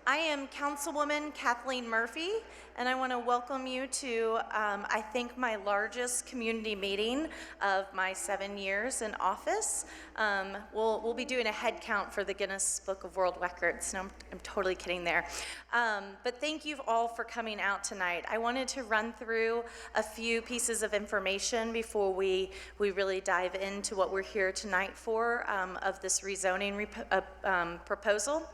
I am Councilwoman Kathleen Murphy, and I want to welcome you to, I think, my largest community meeting of my 7 years in office. We'll be doing a head count for the Guinness Book of World Records. No, I'm totally kidding there. But thank you all for coming out tonight. I wanted to run through a few pieces of information before we really dive into what we're here tonight for of this rezoning proposal.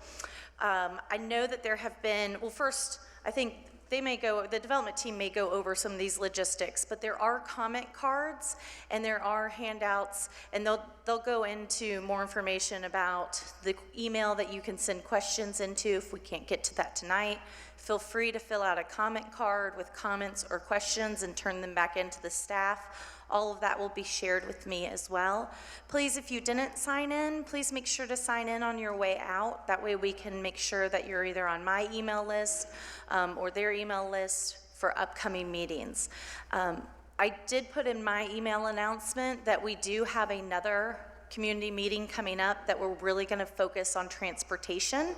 I know that there have been, well, first, I think the development team may go over some of these logistics, but there are comment cards and there are handouts, and they'll go into more information about the email that you can send questions into if we can't get to that tonight. Feel free to fill out a comment card with comments or questions and turn them back into the staff. All of that will be shared with me as well. Please, if you didn't sign in, please make sure to sign in on your way out. That way we can make sure that you're either on my email list or their email list for upcoming meetings. I did put in my email announcement that we do have another community meeting coming up that we're really going to focus on transportation.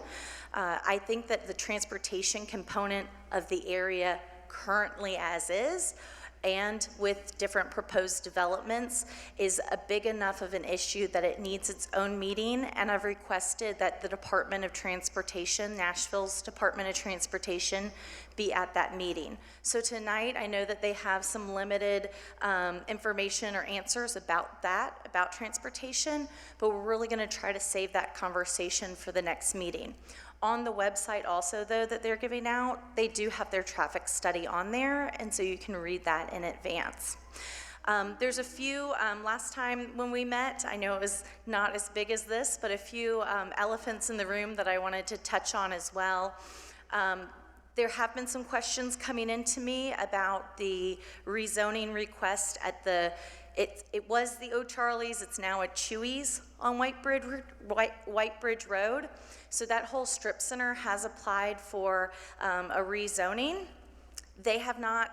I think that the transportation component of the area currently as is and with different proposed developments is a big enough of an issue that it needs its own meeting, and I've requested that the Department of Transportation, Nashville's Department of Transportation, be at that meeting. So tonight I know that they have some limited information or answers about transportation, but we're really going to try to save that conversation for the next meeting. On the website also, though, that they're giving out, they do have their traffic study on there, and so you can read that in advance. There's a few, last time when we met, I know it was not as big as this, but a few elephants in the room that I wanted to touch on as well. There have been some questions coming into me about the rezoning request at it was the O'Charlie's, it's now a Chewy's on White Bridge Road. So that whole strip center has applied for a rezoning. They have not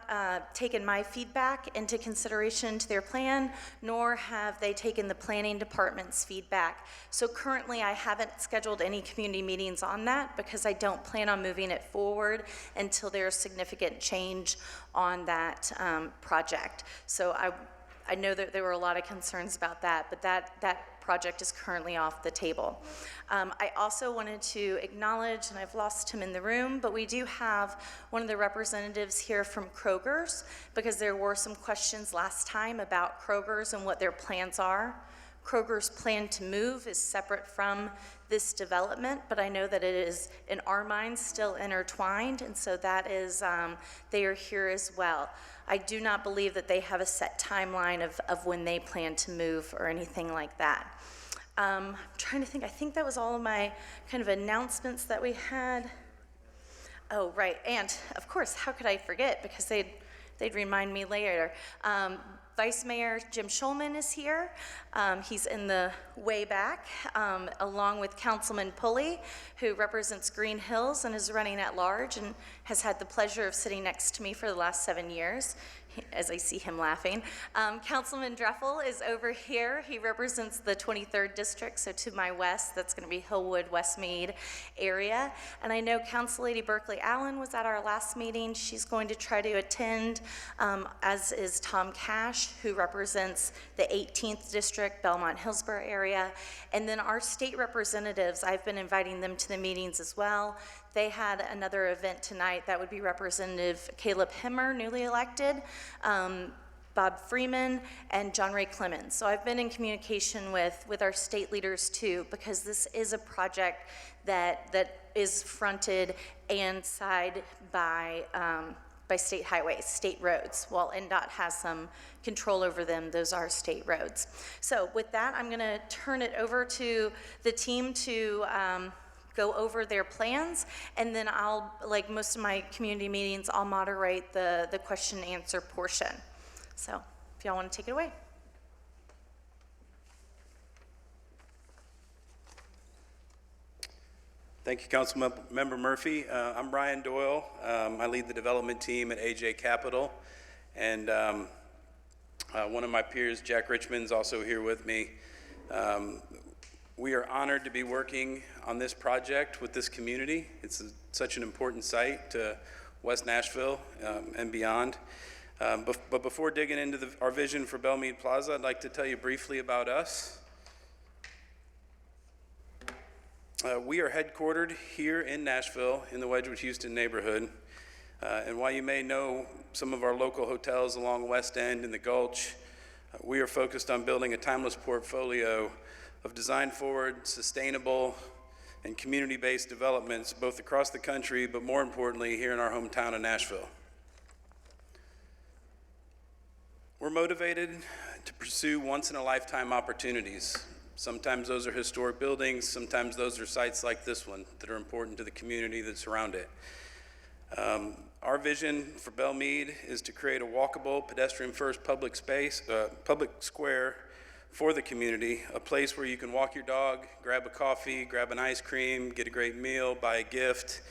taken my feedback into consideration to their plan, nor have they taken the planning department's feedback. So currently I haven't scheduled any community meetings on that because I don't plan on moving it forward until there's significant change on that project. So I know that there were a lot of concerns about that, but that project is currently off the table. I also wanted to acknowledge, and I've lost him in the room, but we do have one of the representatives here from Kroger's, because there were some questions last time about Kroger's and what their plans are. Kroger's plan to move is separate from this development, but I know that it is, in our minds, still intertwined, and so that is, they are here as well. I do not believe that they have a set timeline of when they plan to move or anything like that. I'm trying to think, I think that was all of my kind of announcements that we had. Oh, right, and of course, how could I forget, because they'd remind me later. Vice Mayor Jim Schulman is here. He's in the way back, along with Councilman Pulley, who represents Green Hills and is running at large and has had the pleasure of sitting next to me for the last 7 years, as I see him laughing. Councilman Dreffel is over here. He represents the 23rd District, so to my west, that's going to be Hillwood, West Meade area. And I know Council Lady Berkeley Allen was at our last meeting. She's going to try to attend, as is Tom Cash, who represents the 18th District, Belmont-Hillsborough area. And then our state representatives, I've been inviting them to the meetings as well. They had another event tonight. That would be Representative Caleb Himmer, newly elected, Bob Freeman, and John Ray Clemens. So I've been in communication with our state leaders too, because this is a project that is fronted and side by state highways, state roads. While NDOT has some control over them, those are state roads. So with that, I'm gonna turn it over to the team to go over their plans, and then I'll, like most of my community meetings, I'll moderate the question and answer portion. So if y'all want to take it away. Thank you, Councilmember Murphy. I'm Ryan Doyle. I lead the development team at AJ Capital, and one of my peers, Jack Richmond's also here with me. We are honored to be working on this project with this community. It's such an important site to West Nashville and beyond. But before digging into our vision for Belle Meade Plaza, I'd like to tell you briefly about us. We are headquartered here in Nashville in the Wedgwood-Houston neighborhood. And while you may know some of our local hotels along West End and the Gulch, we are focused on building a timeless portfolio of design-forward, sustainable, and community-based developments both across the country, but more importantly, here in our hometown of Nashville. We're motivated to pursue once-in-a-lifetime opportunities. Sometimes those are historic buildings, sometimes those are sites like this one that are important to the community that surround it. Our vision for Belle Meade is to create a walkable, pedestrian-first public square for the community, a place where you can walk your dog, grab a coffee, grab an ice cream, get a great meal, buy a gift,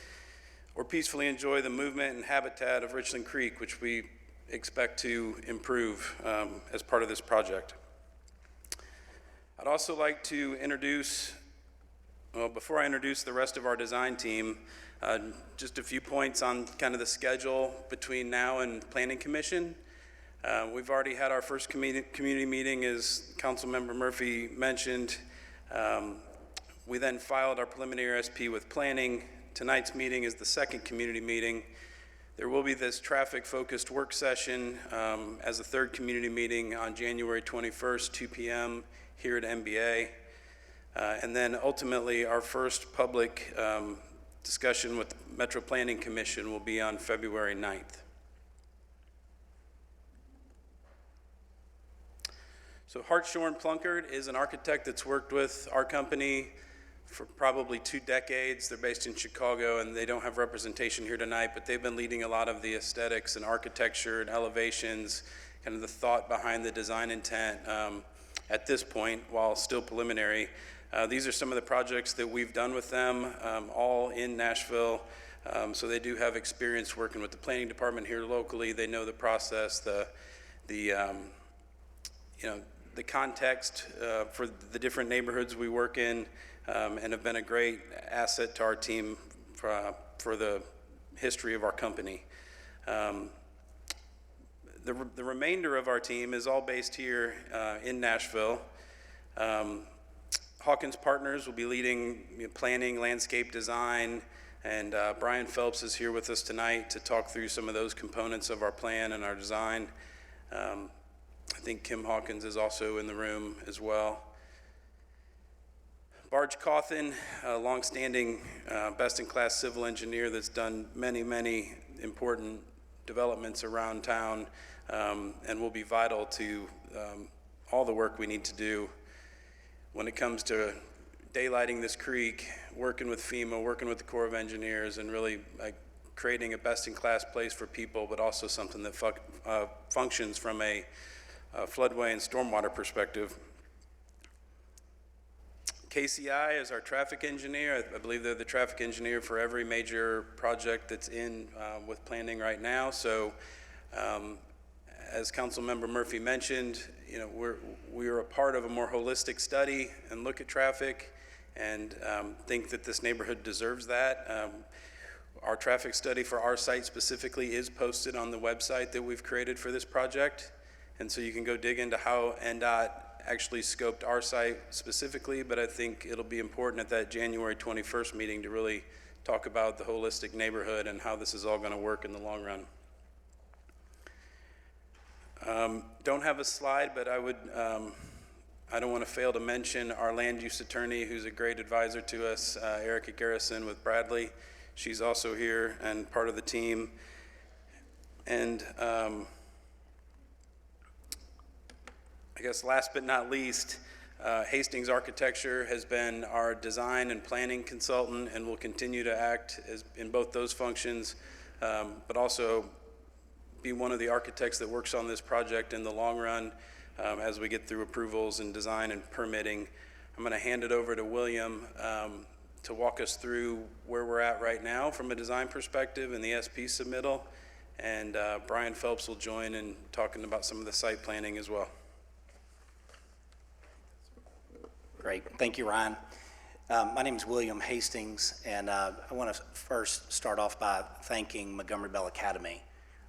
or peacefully enjoy the movement and habitat of Richland Creek, which we expect to improve as part of this project. I'd also like to introduce, well, before I introduce the rest of our design team, just a few points on kind of the schedule between now and Planning Commission. We've already had our first community meeting, as Councilmember Murphy mentioned. We then filed our preliminary SP with Planning. Tonight's meeting is the second community meeting. There will be this traffic-focused work session as a third community meeting on January 21st, 2 p.m. here at MBA. And then ultimately, our first public discussion with the Metro Planning Commission will be on February 9th. So Hartshorn Plunkard is an architect that's worked with our company for probably 2 decades. They're based in Chicago, and they don't have representation here tonight, but they've been leading a lot of the aesthetics and architecture and elevations, kind of the thought behind the design intent at this point, while still preliminary. These are some of the projects that we've done with them, all in Nashville. So they do have experience working with the planning department here locally. They know the process, the context for the different neighborhoods we work in, and have been a great asset to our team for the history of our company. The remainder of our team is all based here in Nashville. Hawkins Partners will be leading planning, landscape design, and Brian Phelps is here with us tonight to talk through some of those components of our plan and our design. I think Kim Hawkins is also in the room as well. Barge Cawthon, a longstanding best-in-class civil engineer that's done many, many important developments around town and will be vital to all the work we need to do when it comes to daylighting this creek, working with FEMA, working with the Corps of Engineers, and really creating a best-in-class place for people, but also something that functions from a floodway and stormwater perspective. KCI is our traffic engineer. I believe they're the traffic engineer for every major project that's in with planning right now. So as Councilmember Murphy mentioned, we are a part of a more holistic study and look at traffic and think that this neighborhood deserves that. Our traffic study for our site specifically is posted on the website that we've created for this project. And so you can go dig into how NDOT actually scoped our site specifically, but I think it'll be important at that January 21st meeting to really talk about the holistic neighborhood and how this is all going to work in the long run. Don't have a slide, but I don't want to fail to mention our land use attorney, who's a great advisor to us, Erica Garrison with Bradley. She's also here and part of the team. And I guess last but not least, Hastings Architecture has been our design and planning consultant and will continue to act in both those functions, but also be one of the architects that works on this project in the long run as we get through approvals and design and permitting. I'm going to hand it over to William to walk us through where we're at right now from a design perspective and the SP submittal, and Brian Phelps will join in talking about some of the site planning as well. Great. Thank you, Ryan. My name is William Hastings, and I want to first start off by thanking Montgomery Bell Academy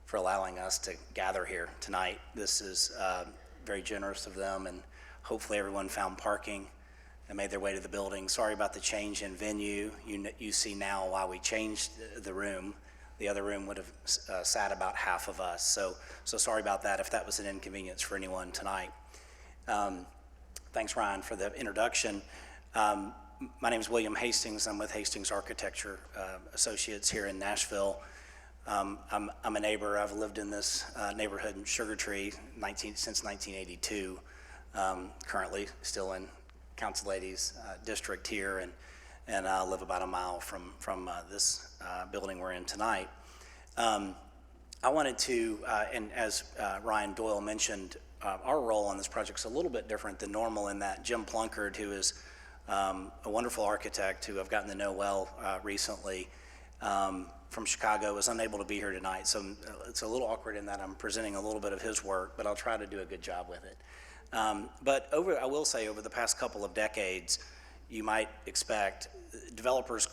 for allowing us to gather here tonight. This is very generous of them, and hopefully everyone found parking and made their way to the building. Sorry about the change in venue. You see now why we changed the room. The other room would have sat about half of us, so sorry about that if that was an inconvenience for anyone tonight. Thanks, Ryan, for the introduction. My name is William Hastings. I'm with Hastings Architecture Associates here in Nashville. I'm a neighbor. I've lived in this neighborhood in Sugar Tree since 1982. Currently still in Council Ladies District here, and I live about a mile from this building we're in tonight. I wanted to, and as Ryan Doyle mentioned, our role on this project is a little bit different than normal in that Jim Plunkard, who is a wonderful architect who I've gotten to know well recently from Chicago, is unable to be here tonight. So it's a little awkward in that I'm presenting a little bit of his work, but I'll try to do a good job with it. But I will say over the past couple of decades, you might expect developers,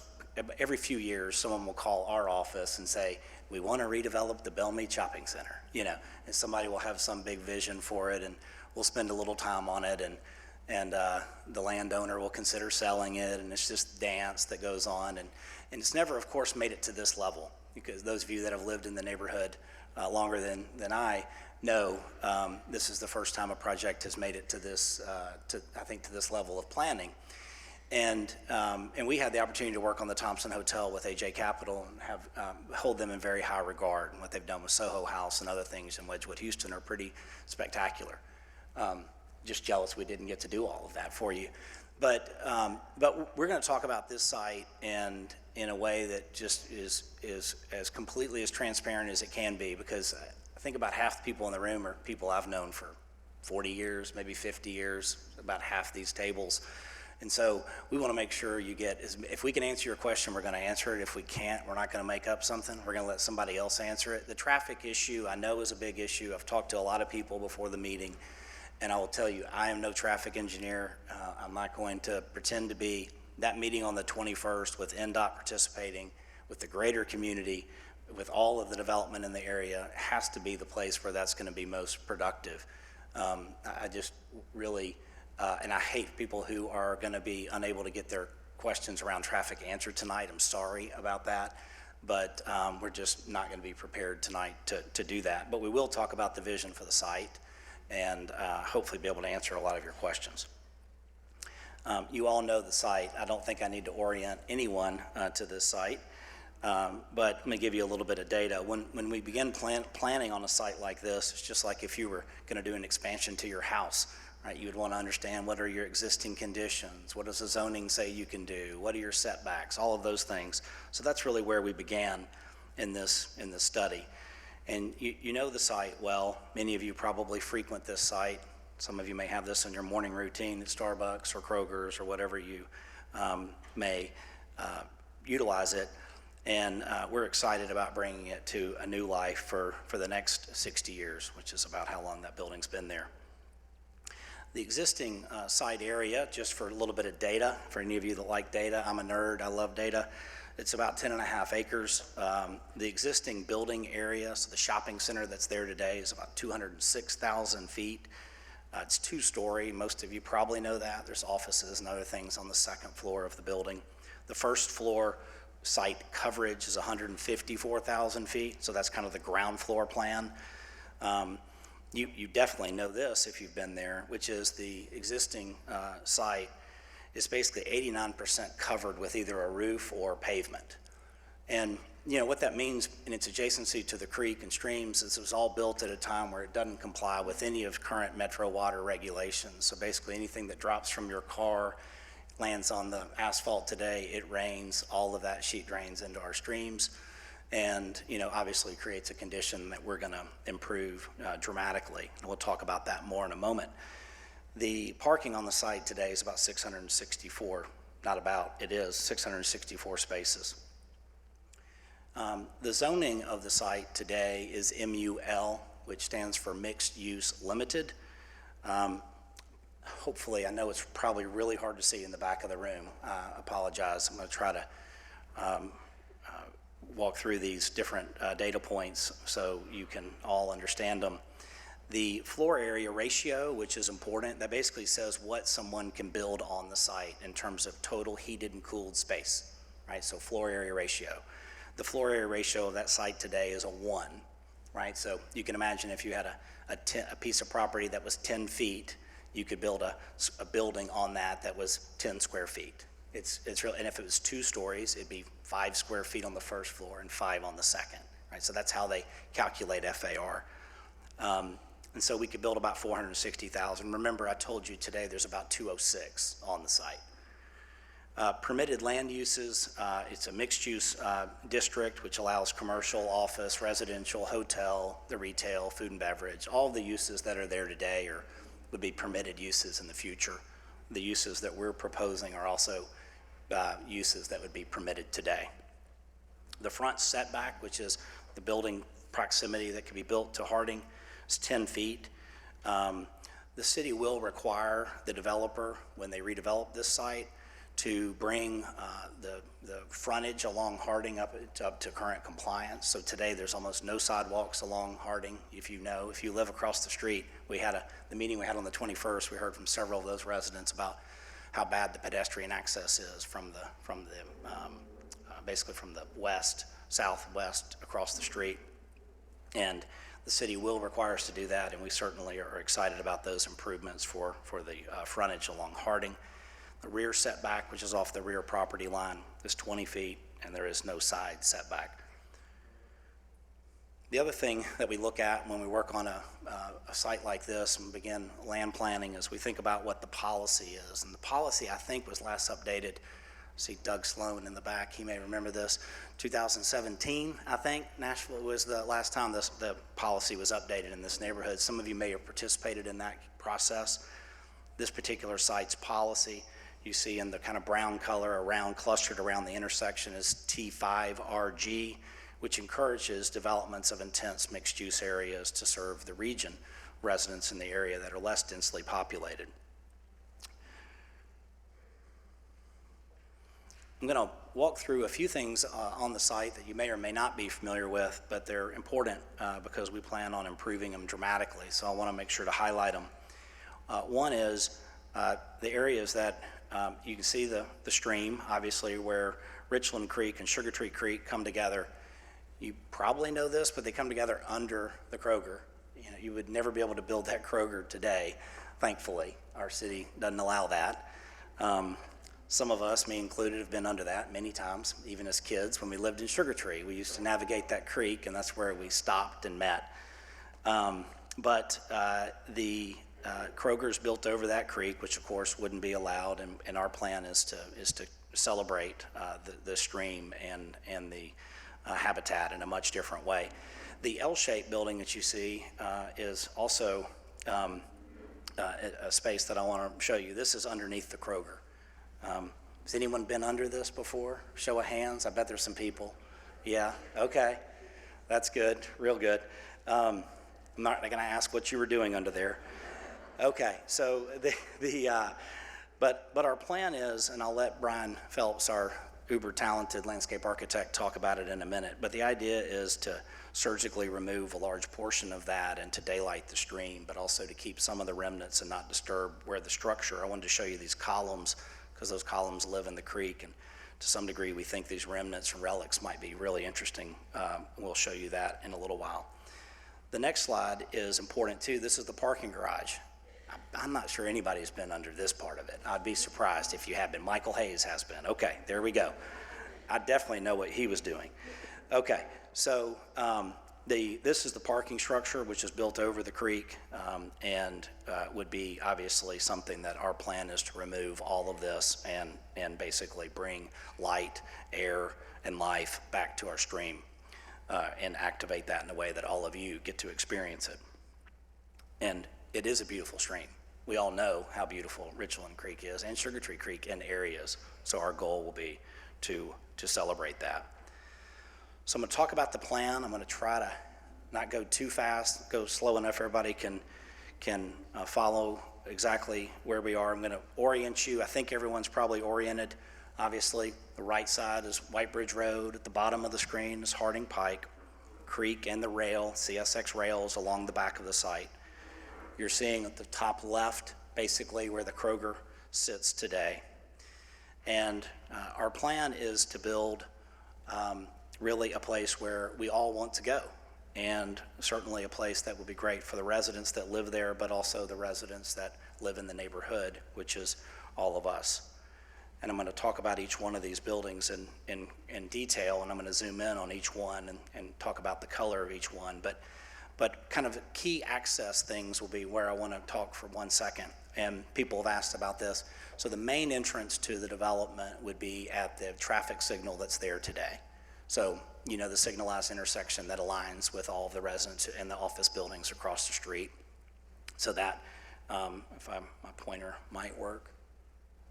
every few years, someone will call our office and say, we want to redevelop the Belle Meade Shopping Center, and somebody will have some big vision for it, and we'll spend a little time on it, and the landowner will consider selling it, and it's just dance that goes on, and it's never, of course, made it to this level, because those of you that have lived in the neighborhood longer than I know, this is the first time a project has made it to this, I think, to this level of planning. And we had the opportunity to work on the Thompson Hotel with AJ Capital and hold them in very high regard. And what they've done with Soho House and other things in Wedgwood, Houston are pretty spectacular. Just jealous we didn't get to do all of that for you. But we're going to talk about this site and in a way that just is as completely as transparent as it can be, because I think about half the people in the room are people I've known for 40 years, maybe 50 years, about half these tables. And so we want to make sure you get, if we can answer your question, we're going to answer it. If we can't, we're not going to make up something. We're going to let somebody else answer it. The traffic issue, I know, is a big issue. I've talked to a lot of people before the meeting, and I will tell you, I am no traffic engineer. I'm not going to pretend to be. That meeting on the 21st with NDOT participating, with the greater community, with all of the development in the area, has to be the place where that's going to be most productive. I just really... and I hate people who are going to be unable to get their questions around traffic answered tonight. I'm sorry about that, but we're just not going to be prepared tonight to do that. But we will talk about the vision for the site and hopefully be able to answer a lot of your questions. You all know the site. I don't think I need to orient anyone to this site, but let me give you a little bit of data. When we begin planning on a site like this, it's just like if you were going to do an expansion to your house. Right, you would want to understand what are your existing conditions, what does the zoning say you can do, what are your setbacks, all of those things. So that's really where we began in this study. And you know the site well. Many of you probably frequent this site. Some of you may have this in your morning routine at Starbucks or Kroger's or whatever you may utilize it. And we're excited about bringing it to a new life for the next 60 years, which is about how long that building's been there. The existing site area, just for a little bit of data, for any of you that like data, I'm a nerd, I love data. It's about 10.5 acres. The existing building area, so the shopping center that's there today, is about 206,000 feet. It's two-story. Most of you probably know that. There's offices and other things on the second floor of the building. The first floor site coverage is 154,000 feet, so that's kind of the ground floor plan. You definitely know this if you've been there, which is the existing site is basically 89% covered with either a roof or pavement. And what that means in its adjacency to the creek and streams is it was all built at a time where it doesn't comply with any of current metro water regulations. So basically anything that drops from your car lands on the asphalt today, it rains, all of that sheet drains into our streams. And obviously creates a condition that we're going to improve dramatically. And we'll talk about that more in a moment. The parking on the site today is about 664, not about, it is 664 spaces. The zoning of the site today is MUL, which stands for Mixed Use Limited. hopefully, I know it's probably really hard to see in the back of the room. I apologize. I'm going to try to walk through these different data points so you can all understand them. The floor area ratio, which is important, that basically says what someone can build on the site in terms of total heated and cooled space, right? So floor area ratio. The floor area ratio of that site today is a 1, right? So you can imagine if you had a piece of property that was 10 feet, you could build a building on that was 10 square feet. It's real, and if it was 2 stories, it'd be 5 square feet on the first floor and 5 on the second, right? So that's how they calculate FAR. And so we could build about 460,000. Remember, I told you today there's about 206 on the site. Permitted land uses, it's a mixed-use district which allows commercial, office, residential, hotel, the retail, food and beverage. All the uses that are there today would be permitted uses in the future. The uses that we're proposing are also uses that would be permitted today. The front setback, which is the building proximity that can be built to Harding, is 10 feet. The city will require the developer, when they redevelop this site, to bring the frontage along Harding up to current compliance. So today there's almost no sidewalks along Harding. If you live across the street, the meeting we had on the 21st, we heard from several of those residents about how bad the pedestrian access is basically from the southwest across the street. And the city will require us to do that, and we certainly are excited about those improvements for the frontage along Harding. The rear setback, which is off the rear property line, is 20 feet, and there is no side setback. The other thing that we look at when we work on a site like this and begin land planning is we think about what the policy is. And the policy, I think, was last updated. See Doug Sloan in the back, he may remember this. 2017, I think, Nashville was the last time the policy was updated in this neighborhood. Some of you may have participated in that process. This particular site's policy, you see in the kind of brown color clustered around the intersection, is T5RG, which encourages developments of intense mixed-use areas to serve the region residents in the area that are less densely populated. I'm going to walk through a few things on the site that you may or may not be familiar with, but they're important because we plan on improving them dramatically, so I want to make sure to highlight them. One is the areas that you can see the stream, obviously, where Richland Creek and Sugar Tree Creek come together. You probably know this, but they come together under the Kroger. You would never be able to build that Kroger today, thankfully. Our city doesn't allow that. Some of us, me included, have been under that many times, even as kids. When we lived in Sugar Tree, we used to navigate that creek, and that's where we stopped and met. But the Kroger's built over that creek, which of course wouldn't be allowed, and our plan is to celebrate the stream and the habitat in a much different way. The L-shaped building that you see is also a space that I want to show you. This is underneath the Kroger. Has anyone been under this before? Show of hands. I bet there's some people. Yeah, okay. That's good, real good. I'm not going to ask what you were doing under there. Okay, so but our plan is, and I'll let Brian Phelps, our uber talented landscape architect, talk about it in a minute, but the idea is to surgically remove a large portion of that and to daylight the stream, but also to keep some of the remnants and not disturb where the structure. I wanted to show you these columns because those columns live in the creek, and to some degree we think these remnants and relics might be really interesting. We'll show you that in a little while. The next slide is important too. This is the parking garage. I'm not sure anybody's been under this part of it. I'd be surprised if you have been. Michael Hayes has been. Okay, there we go. I definitely know what he was doing. Okay, so this is the parking structure, which is built over the creek, and would be obviously something that our plan is to remove all of this and basically bring light, air, and life back to our stream and activate that in a way that all of you get to experience it. And it is a beautiful stream. We all know how beautiful Richland Creek is and Sugar Tree Creek in areas, so our goal will be to celebrate that. So I'm going to talk about the plan. I'm going to try to not go too fast, go slow enough everybody can follow exactly where we are. I'm going to orient you. I think everyone's probably oriented. Obviously, the right side is White Bridge Road. At the bottom of the screen is Harding Pike, Creek, and the rail, CSX rails along the back of the site. You're seeing at the top left, basically where the Kroger sits today. And our plan is to build really a place where we all want to go, and certainly a place that would be great for the residents that live there, but also the residents that live in the neighborhood, which is all of us. And I'm going to talk about each one of these buildings in detail, and I'm going to zoom in on each one and talk about the color of each one. But kind of key access things will be where I want to talk for 1 second. And people have asked about this. So the main entrance to the development would be at the traffic signal that's there today. So, you know, the signalized intersection that aligns with all of the residents and the office buildings across the street. So that, if my pointer might work,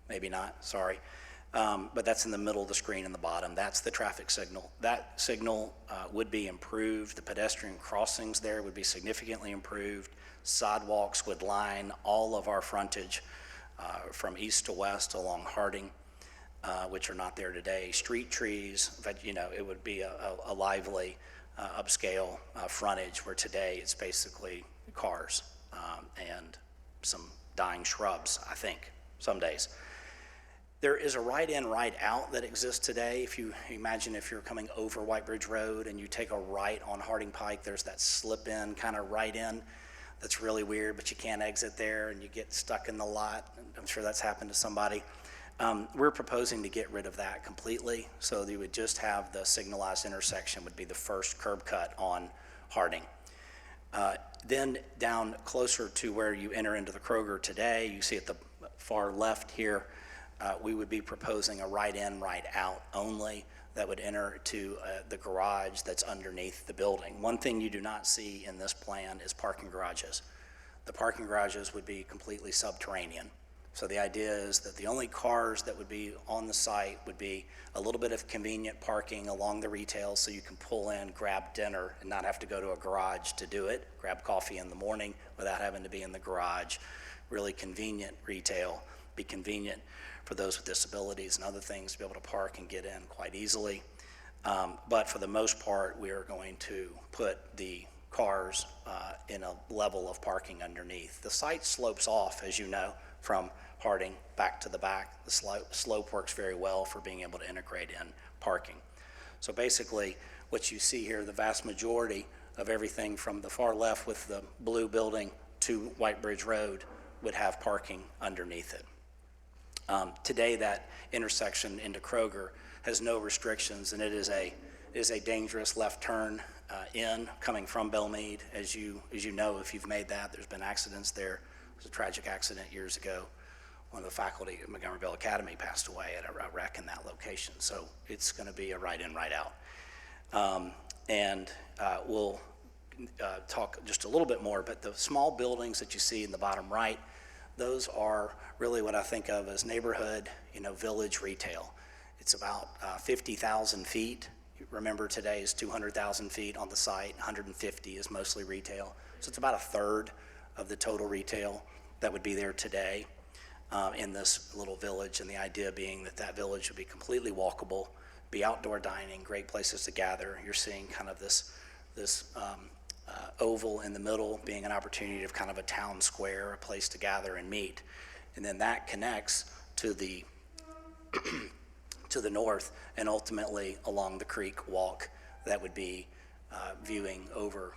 maybe not, sorry. But that's in the middle of the screen in the bottom. That's the traffic signal. That signal would be improved. The pedestrian crossings there would be significantly improved. Sidewalks would line all of our frontage from east to west along Harding, which are not there today. Street trees, but you know, it would be a lively upscale frontage, where today it's basically cars and some dying shrubs, I think, some days. There is a right-in, right-out that exists today. If you imagine if you're coming over White Bridge Road and you take a right on Harding Pike, there's that slip-in kind of right-in that's really weird, but you can't exit there and you get stuck in the lot. I'm sure that's happened to somebody. We're proposing to get rid of that completely, so that you would just have the signalized intersection would be the first curb cut on Harding. Then down closer to where you enter into the Kroger today, you see at the far left here, we would be proposing a right-in, right-out only that would enter to the garage that's underneath the building. One thing you do not see in this plan is parking garages. The parking garages would be completely subterranean. So the idea is that the only cars that would be on the site would be a little bit of convenient parking along the retail, so you can pull in, grab dinner, and not have to go to a garage to do it, grab coffee in the morning without having to be in the garage. Really convenient retail, be convenient for those with disabilities and other things to be able to park and get in quite easily. But for the most part, we are going to put the cars in a level of parking underneath. The site slopes off, as you know, from Harding back to the back. The slope works very well for being able to integrate in parking. So basically, what you see here, the vast majority of everything from the far left with the blue building to White Bridge Road would have parking underneath it. Today, that intersection into Kroger has no restrictions, and it is a dangerous left turn in coming from Belle Meade. As you know, if you've made that, there's been accidents there. There was a tragic accident years ago. One of the faculty at Montgomery Bell Academy passed away at a wreck in that location. So it's going to be a right-in, right-out. We'll talk just a little bit more, but the small buildings that you see in the bottom right, those are really what I think of as neighborhood, village retail. It's about 50,000 feet. Remember, today is 200,000 feet on the site. 150 is mostly retail. So it's about a third of the total retail that would be there today in this little village. And the idea being that that village would be completely walkable, be outdoor dining, great places to gather. You're seeing kind of this oval in the middle being an opportunity of kind of a town square, a place to gather and meet. And then that connects to the to the north and ultimately along the creek walk that would be viewing over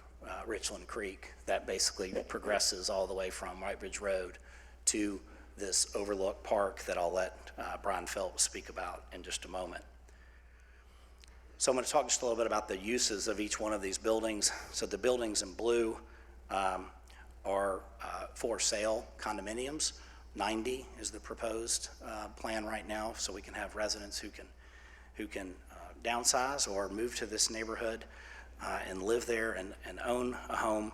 Richland Creek, that basically progresses all the way from White Bridge Road to this overlook park that I'll let Brian Phelps speak about in just a moment. So I'm going to talk just a little bit about the uses of each one of these buildings. So the buildings in blue are for sale condominiums. 90 is the proposed plan right now, so we can have residents who can downsize or move to this neighborhood and live there and own a home.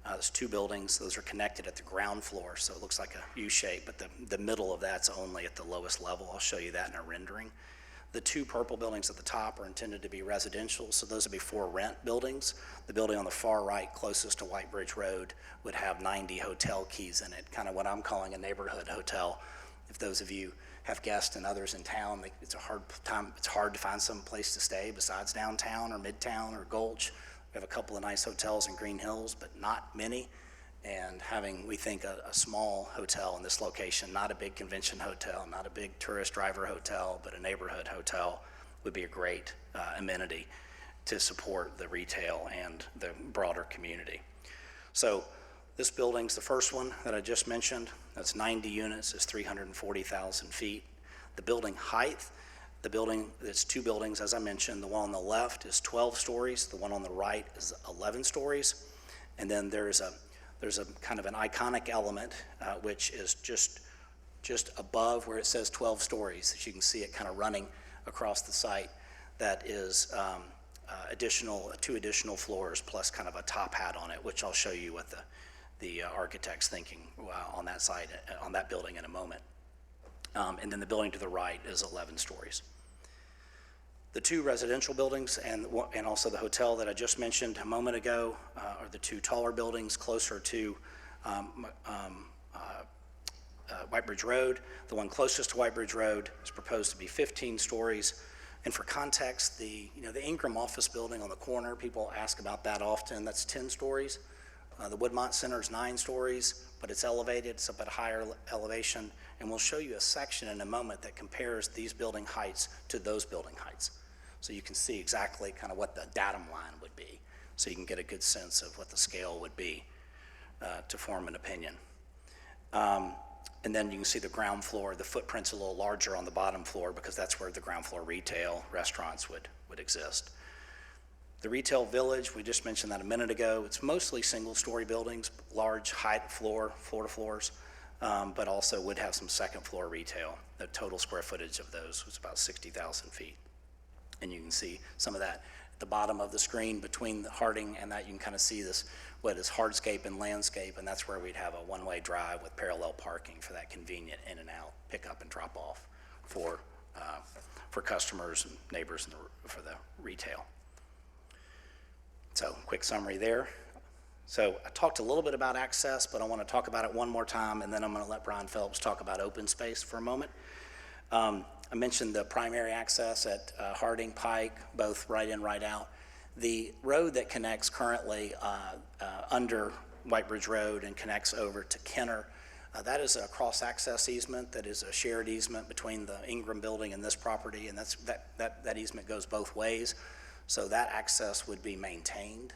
There's two buildings. Those are connected at the ground floor, so it looks like a U shape, but the middle of that's only at the lowest level. I'll show you that in a rendering. The two purple buildings at the top are intended to be residential, so those would be for rent buildings. The building on the far right, closest to White Bridge Road, would have 90 hotel keys in it, kind of what I'm calling a neighborhood hotel. If those of you have guests and others in town, it's hard to find some place to stay besides downtown or midtown or Gulch. We have a couple of nice hotels in Green Hills, but not many. And having, we think, a small hotel in this location, not a big convention hotel, not a big tourist driver hotel, but a neighborhood hotel would be a great amenity to support the retail and the broader community. So this building's the first one that I just mentioned. That's 90 units, it's 340,000 feet. The building height, it's two buildings, as I mentioned. The one on the left is 12 stories, the one on the right is 11 stories. And then there's a kind of an iconic element, which is just above where it says 12 stories, that you can see it kind of running across the site. That is two additional floors plus kind of a top hat on it, which I'll show you what the architect's thinking on that site, on that building in a moment. And then the building to the right is 11 stories. The two residential buildings and also the hotel that I just mentioned a moment ago are the two taller buildings closer to White Bridge Road. The one closest to White Bridge Road is proposed to be 15 stories. And for context, the Ingram office building on the corner, people ask about that often. That's 10 stories. The Woodmont Center is 9 stories, but it's elevated. It's up at a higher elevation. And we'll show you a section in a moment that compares these building heights to those building heights. So you can see exactly kind of what the datum line would be. So you can get a good sense of what the scale would be to form an opinion. And then you can see the ground floor. The footprint's a little larger on the bottom floor because that's where the ground floor retail restaurants would exist. The retail village, we just mentioned that a minute ago. It's mostly single-story buildings, large height floor-to-floors, but also would have some second-floor retail. The total square footage of those was about 60,000 feet. And you can see some of that at the bottom of the screen between the Harding and that. You can kind of see this, what is hardscape and landscape, and that's where we'd have a one-way drive with parallel parking for that convenient in and out, pick up and drop off for customers and neighbors and for the retail. So quick summary there. So I talked a little bit about access, but I want to talk about it one more time, and then I'm going to let Brian Phelps talk about open space for a moment. I mentioned the primary access at Harding Pike, both right in, right out. The road that connects currently under White Bridge Road and connects over to Kenner, that is a cross-access easement that is a shared easement between the Ingram building and this property, and that easement goes both ways. So that access would be maintained.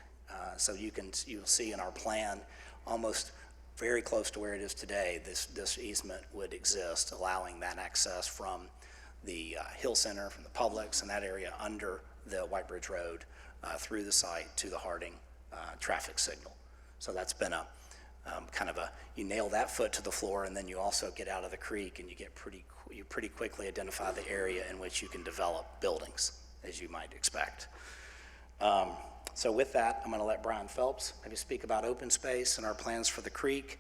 So you'll see in our plan, almost very close to where it is today, this easement would exist, allowing that access from the Hill Center, from the Publix and that area under the White Bridge Road through the site to the Harding traffic signal. So that's been a kind of you nail that foot to the floor, and then you also get out of the creek and you pretty quickly identify the area in which you can develop buildings, as you might expect. So with that, I'm going to let Brian Phelps maybe speak about open space and our plans for the creek.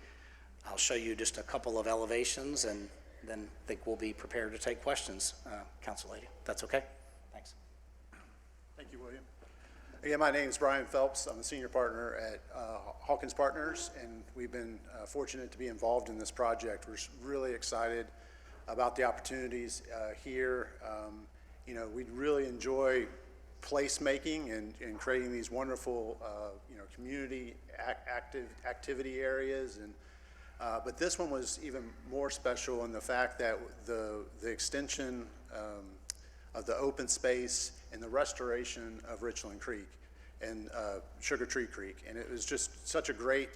I'll show you just a couple of elevations, and then I think we'll be prepared to take questions, Council Lady. If that's okay? Thanks. Thank you, William. Again, my name is Brian Phelps. I'm a senior partner at Hawkins Partners, and we've been fortunate to be involved in this project. We're really excited about the opportunities here. We really enjoy placemaking and creating these wonderful, community activity areas. But this one was even more special in the fact that the extension of the open space and the restoration of Richland Creek and Sugar Tree Creek. And it was just such a great,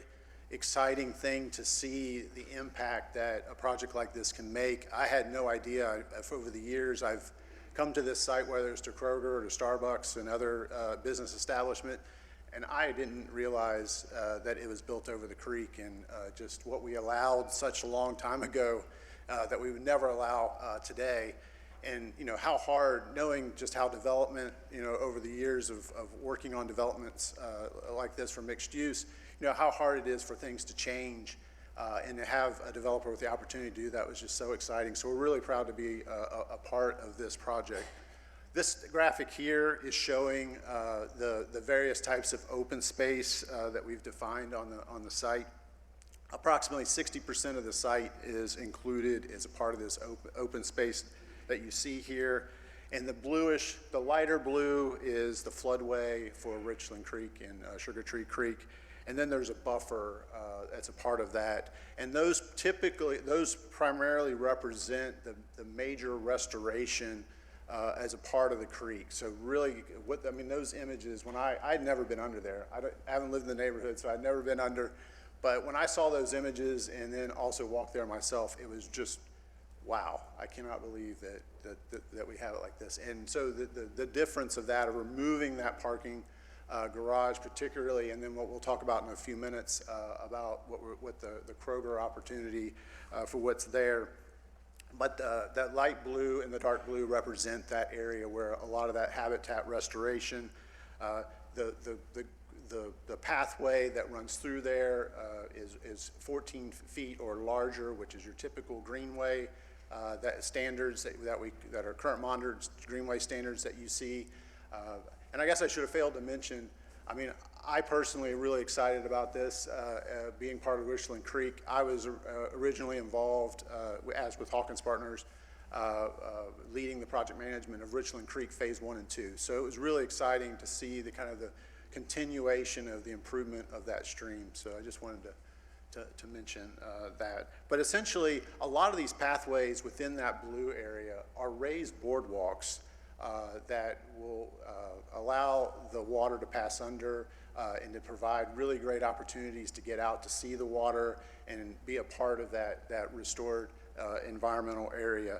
exciting thing to see the impact that a project like this can make. I had no idea. Over the years, I've come to this site, whether it's to Kroger or to Starbucks and other business establishment, and I didn't realize that it was built over the creek, and just what we allowed such a long time ago that we would never allow today. And how hard, knowing just how development, over the years of working on developments like this for mixed use, how hard it is for things to change, and to have a developer with the opportunity to do that was just so exciting. So we're really proud to be a part of this project. This graphic here is showing the various types of open space that we've defined on the site. Approximately 60% of the site is included as a part of this open space that you see here. And the lighter blue is the floodway for Richland Creek and Sugar Tree Creek. And then there's a buffer that's a part of that. And those primarily represent the major restoration as a part of the creek. So really, those images, I'd never been under there. I haven't lived in the neighborhood, so I'd never been under. But when I saw those images and then also walked there myself, it was just, wow, I cannot believe that we have it like this. And so the difference of that, of removing that parking garage particularly, and then what we'll talk about in a few minutes about what the Kroger opportunity for what's there. But that light blue and the dark blue represent that area where a lot of that habitat restoration, the pathway that runs through there is 14 feet or larger, which is your typical greenway standards that are current monitored greenway standards that you see. And I guess I should have failed to mention, I personally am really excited about this, being part of Richland Creek. I was originally involved, as with Hawkins Partners, leading the project management of Richland Creek Phase 1 and 2. So it was really exciting to see the continuation of the improvement of that stream. So I just wanted to mention that. But essentially, a lot of these pathways within that blue area are raised boardwalks that will allow the water to pass under and to provide really great opportunities to get out to see the water and be a part of that restored environmental area.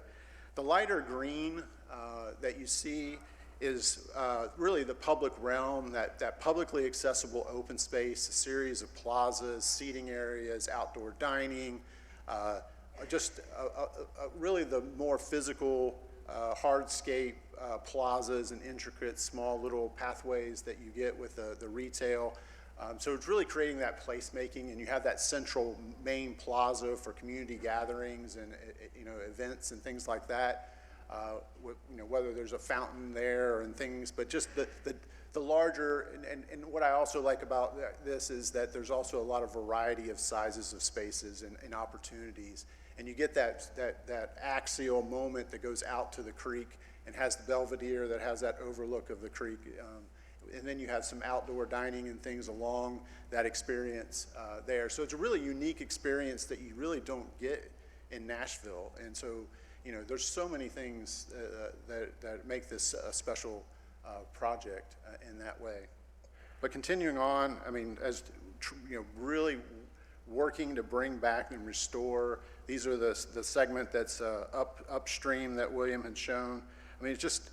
The lighter green that you see is really the public realm, that publicly accessible open space, a series of plazas, seating areas, outdoor dining, really the more physical hardscape plazas and intricate small little pathways that you get with the retail. So it's really creating that placemaking, and you have that central main plaza for community gatherings and events and things like that. Whether there's a fountain there and things, but just the larger, and what I also like about this is that there's also a lot of variety of sizes of spaces and opportunities. And you get that axial moment that goes out to the creek and has the Belvedere that has that overlook of the creek. And then you have some outdoor dining and things along that experience there. So it's a really unique experience that you really don't get in Nashville. And so, there's so many things that make this a special project in that way. But continuing on, as really working to bring back and restore. These are the segment that's upstream that William had shown. It's just,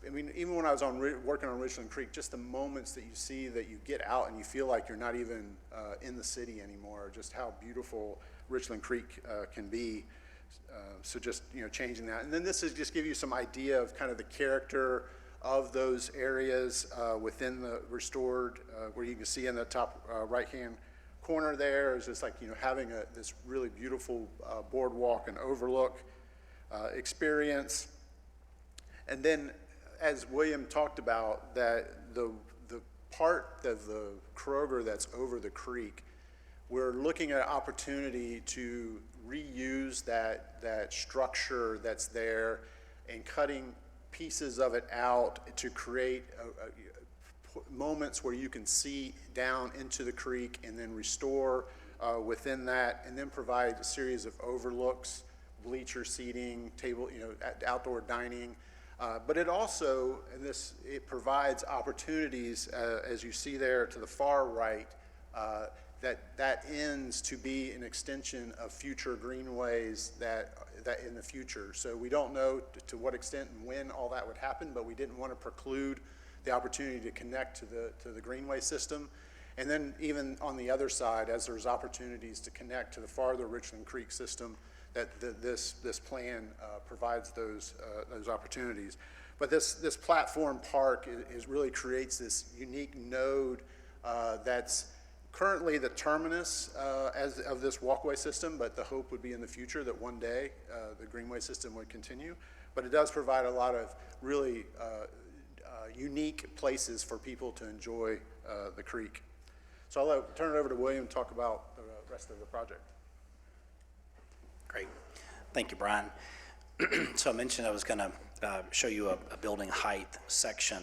even when I was working on Richland Creek, just the moments that you see that you get out and you feel like you're not even in the city anymore, just how beautiful Richland Creek can be. So just, changing that. And then this is just give you some idea of kind of the character of those areas within the restored, where you can see in the top right-hand corner there is just like, having this really beautiful boardwalk and overlook experience. And then, as William talked about, that the part of the Kroger that's over the creek, we're looking at an opportunity to reuse that structure that's there and cutting pieces of it out to create moments where you can see down into the creek and then restore within that, and then provide a series of overlooks, bleacher seating, table, outdoor dining. But it also, it provides opportunities, as you see there to the far right, that ends to be an extension of future greenways that in the future. So we don't know to what extent and when all that would happen, but we didn't want to preclude the opportunity to connect to the greenway system. And then even on the other side, as there's opportunities to connect to the farther Richland Creek system, that this plan provides those opportunities. But this platform park really creates this unique node that's currently the terminus of this walkway system, but the hope would be in the future that one day the greenway system would continue. but it does provide a lot of really unique places for people to enjoy the creek. So I'll turn it over to William to talk about the rest of the project. Great. Thank you, Brian. So I mentioned I was going to show you a building height section.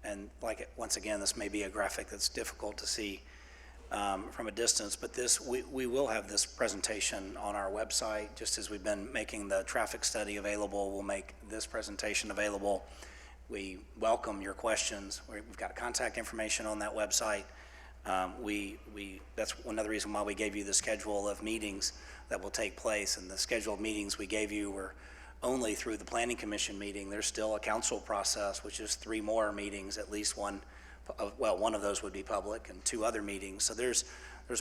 And once again, this may be a graphic that's difficult to see from a distance, but we will have this presentation on our website. Just as we've been making the traffic study available, we'll make this presentation available. We welcome your questions. We've got contact information on that website. That's another reason why we gave you the schedule of meetings that will take place. And the schedule of meetings we gave you were only through the Planning Commission meeting. There's still a council process, which is 3 more meetings, at least one of those would be public, and 2 other meetings. So there's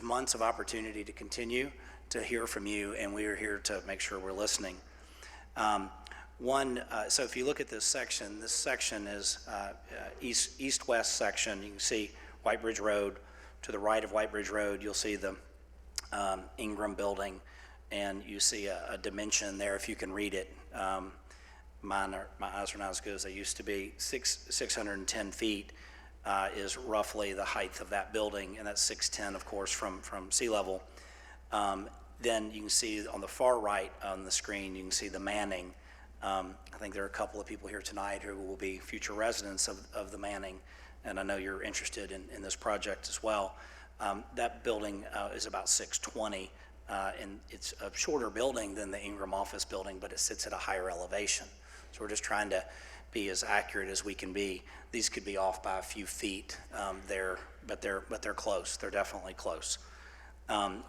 months of opportunity to continue to hear from you, and we are here to make sure we're listening. So if you look at this section is east-west section. You can see White Bridge Road. To the right of White Bridge Road, you'll see the Ingram Building, and you see a dimension there if you can read it. My eyes are not as good as they used to be. 610 feet is roughly the height of that building, and that's 610, of course, from sea level. Then you can see on the far right on the screen, you can see the Manning. I think there are a couple of people here tonight who will be future residents of the Manning, and I know you're interested in this project as well. That building is about 620, and it's a shorter building than the Ingram office building, but it sits at a higher elevation. So we're just trying to be as accurate as we can be. These could be off by a few feet there, but they're close. They're definitely close.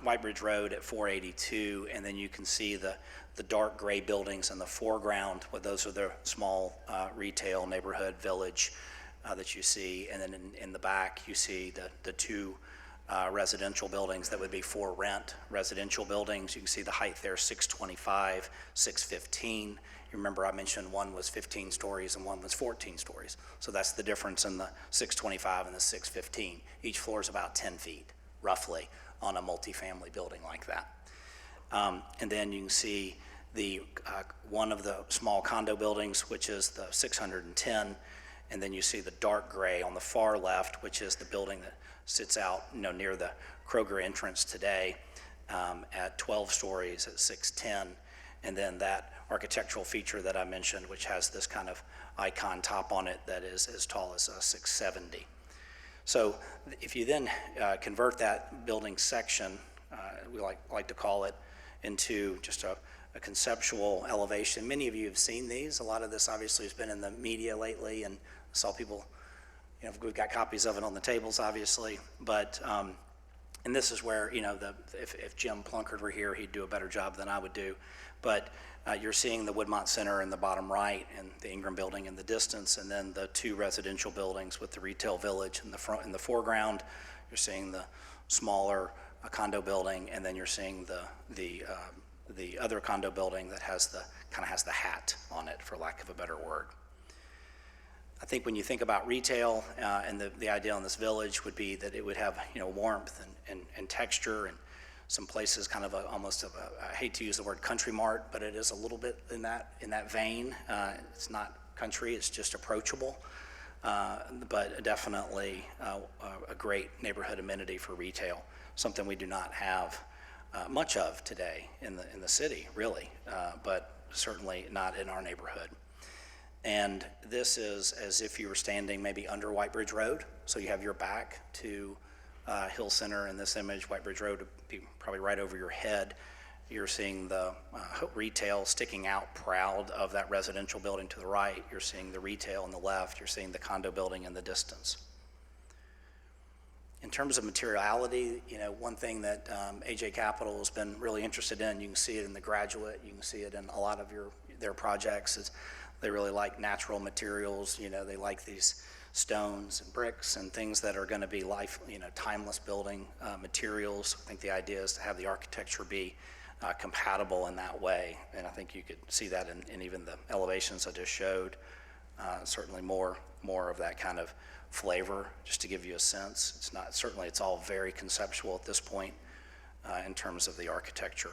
White Bridge Road at 482, and then you can see the dark gray buildings in the foreground. Well, those are the small retail neighborhood village that you see, and then in the back you see the 2 residential buildings that would be for rent residential buildings. You can see the height there, 625, 615. You remember I mentioned one was 15 stories and one was 14 stories. So that's the difference in the 625 and the 615. Each floor is about 10 feet, roughly, on a multifamily building like that. And then you can see the one of the small condo buildings, which is the 610, and then you see the dark gray on the far left, which is the building that sits out near the Kroger entrance today at 12 stories at 610, and then that architectural feature that I mentioned, which has this kind of icon top on it that is as tall as 670. So if you then convert that building section, we like to call it, into just a conceptual elevation. Many of you have seen these. A lot of this obviously has been in the media lately, and saw people, we've got copies of it on the tables, obviously. But and this is where if Jim Plunkard were here, he'd do a better job than I would do. But you're seeing the Woodmont Center in the bottom right, and the Ingram Building in the distance, and then the 2 residential buildings with the retail village in the foreground. You're seeing the smaller condo building, and then you're seeing the other condo building that has the hat on it, for lack of a better word. I think when you think about retail, and the idea on this village would be that it would have warmth and texture, and some places kind of almost I hate to use the word country mart, but it is a little bit in that vein. It's not country, it's just approachable, but definitely a great neighborhood amenity for retail, something we do not have much of today in the city, really, but certainly not in our neighborhood. And this is as if you were standing maybe under White Bridge Road. So you have your back to Hill Center in this image. White Bridge Road would be probably right over your head. You're seeing the retail sticking out proud of that residential building to the right. You're seeing the retail on the left. You're seeing the condo building in the distance. In terms of materiality, one thing that AJ Capital has been really interested in, you can see it in the Graduate, you can see it in a lot of their projects, is they really like natural materials. They like these stones and bricks and things that are going to be timeless building materials. I think the idea is to have the architecture be compatible in that way, and I think you could see that in even the elevations I just showed. Certainly more of that kind of flavor, just to give you a sense. It's all very conceptual at this point in terms of the architecture.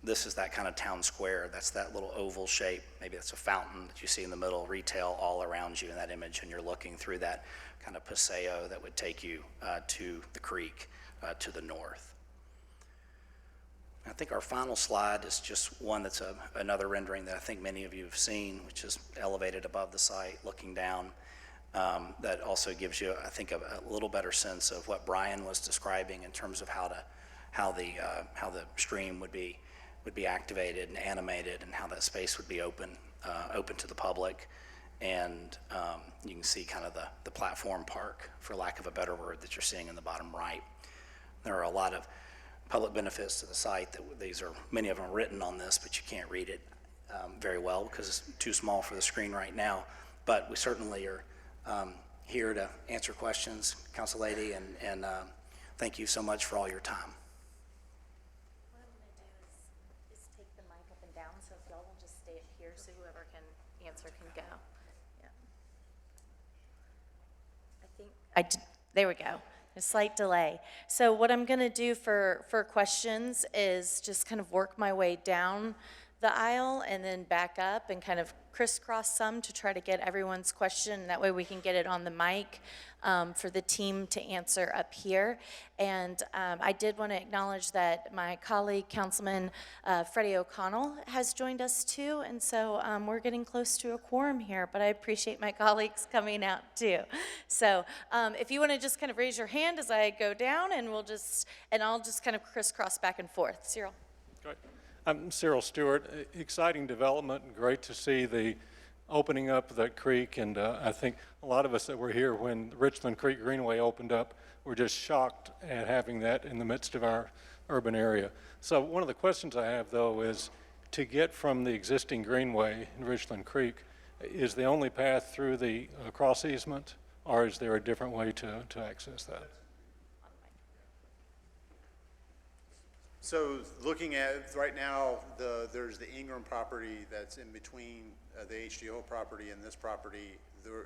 This is that kind of town square. That's that little oval shape. Maybe that's a fountain that you see in the middle, retail all around you in that image, and you're looking through that kind of paseo that would take you to the creek to the north. I think our final slide is just one that's another rendering that I think many of you have seen, which is elevated above the site, looking down. That also gives you, I think, a little better sense of what Brian was describing in terms of how the stream would be activated and animated, and how that space would be open to the public. And you can see kind of the platform park, for lack of a better word, that you're seeing in the bottom right. There are a lot of public benefits to the site. Many of them are written on this, but you can't read it very well because it's too small for the screen right now. But we certainly are here to answer questions, Council Lady, and thank you so much for all your time. What I'm going to do is take the mic up and down, so if y'all will just stay up here so whoever can answer can go. Yeah. There we go. A slight delay. So what I'm going to do for questions is just kind of work my way down the aisle and then back up and kind of crisscross some to try to get everyone's question. That way we can get it on the mic for the team to answer up here. And I did want to acknowledge that my colleague, Councilman Freddie O'Connell, has joined us too. And so we're getting close to a quorum here, but I appreciate my colleagues coming out too. So if you want to just kind of raise your hand as I go down, and I'll just kind of crisscross back and forth. Cyril. Great. I'm Cyril Stewart. Exciting development, and great to see the opening up of that creek. And I think a lot of us that were here when the Richland Creek Greenway opened up were just shocked at having that in the midst of our urban area. So one of the questions I have, though, is to get from the existing greenway in Richland Creek, is the only path through the cross easement, or is there a different way to access that? So looking at, right now, there's the Ingram property that's in between the HDO property and this property.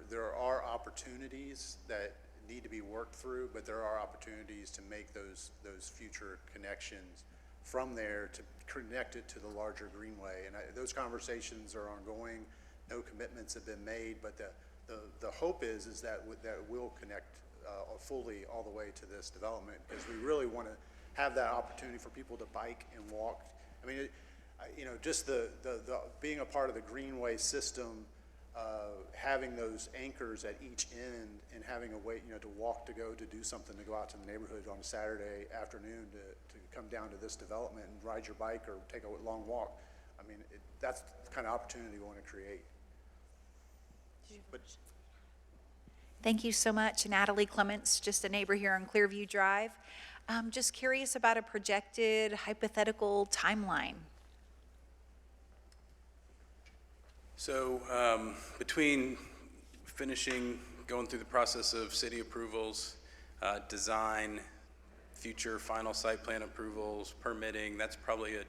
There are opportunities that need to be worked through, but there are opportunities to make those future connections from there to connect it to the larger greenway. And those conversations are ongoing. No commitments have been made, but the hope is that we'll connect fully all the way to this development, because we really want to have that opportunity for people to bike and walk. I mean, just the being a part of the greenway system, having those anchors at each end and having a way, to walk, to go, to do something, to go out to the neighborhood on a Saturday afternoon to come down to this development and ride your bike or take a long walk. I mean, that's the kind of opportunity we want to create. Thank you so much. Natalie Clements, just a neighbor here on Clearview Drive. Just curious about a projected hypothetical timeline. So between going through the process of city approvals, design, future final site plan approvals, permitting, that's probably a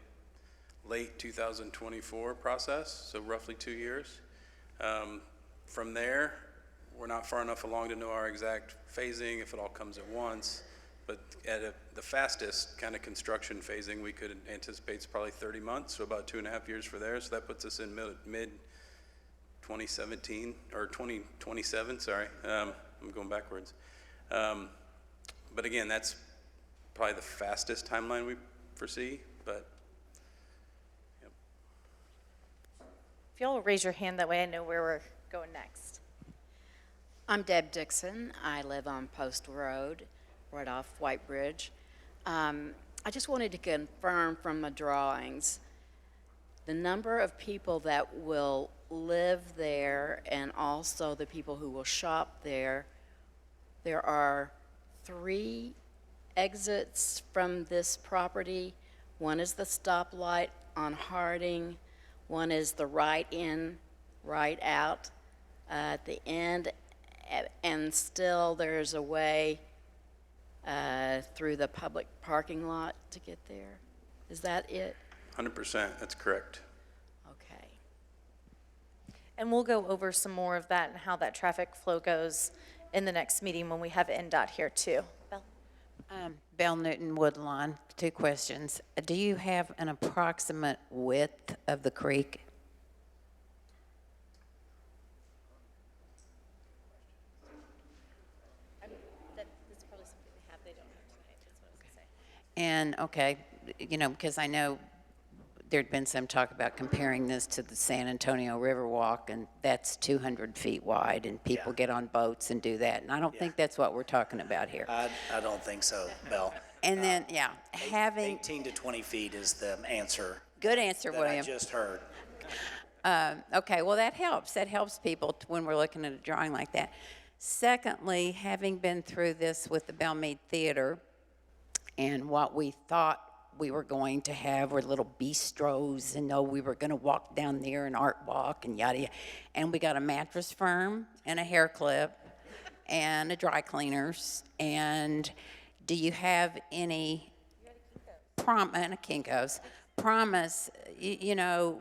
late 2024 process, so roughly 2 years. From there, we're not far enough along to know our exact phasing, if it all comes at once. But at the fastest kind of construction phasing we could anticipate is probably 30 months, so about 2.5 years for there. So that puts us in mid 2017 or 2027. Sorry, I'm going backwards. But again, that's probably the fastest timeline we foresee. But yep. If y'all will raise your hand, that way I know where we're going next. I'm Deb Dixon. I live on Post Road, right off White Bridge. I just wanted to confirm from the drawings, the number of people that will live there and also the people who will shop there. There are 3 exits from this property. One is the stoplight on Harding. One is the right in, right out at the end. And still there's a way through the public parking lot to get there. Is that it? 100%, that's correct. Okay. And we'll go over some more of that and how that traffic flow goes in the next meeting when we have NDOT here too. Belle? Belle Newton Woodlawn, 2 questions. Do you have an approximate width of the creek? That's probably something they have, they don't have tonight, that's what I was gonna say. And, okay, you know, because I know there'd been some talk about comparing this to the San Antonio Riverwalk, and that's 200 feet wide, and people Yeah. get on boats and do that. And I don't think that's what we're talking about here. I don't think so, Belle. And then, yeah, having, 18 to 20 feet is the answer good answer, that I William. just heard. Okay, well, that helps. That helps people when we're looking at a drawing like that. Secondly, having been through this with the Belle Meade Theater, and what we thought we were going to have were little bistros, and we were going to walk down there and art walk and yada yada. And we got a mattress firm and a hair clip and a dry cleaners. And do you have any and a Kinko's promise? You know,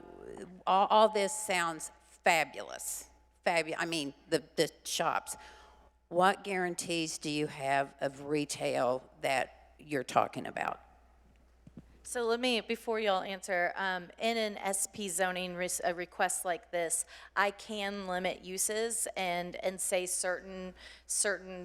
all this sounds fabulous. I mean, the shops. What guarantees do you have of retail that you're talking about? So let me, before y'all answer, in an SP zoning a request like this, I can limit uses and say certain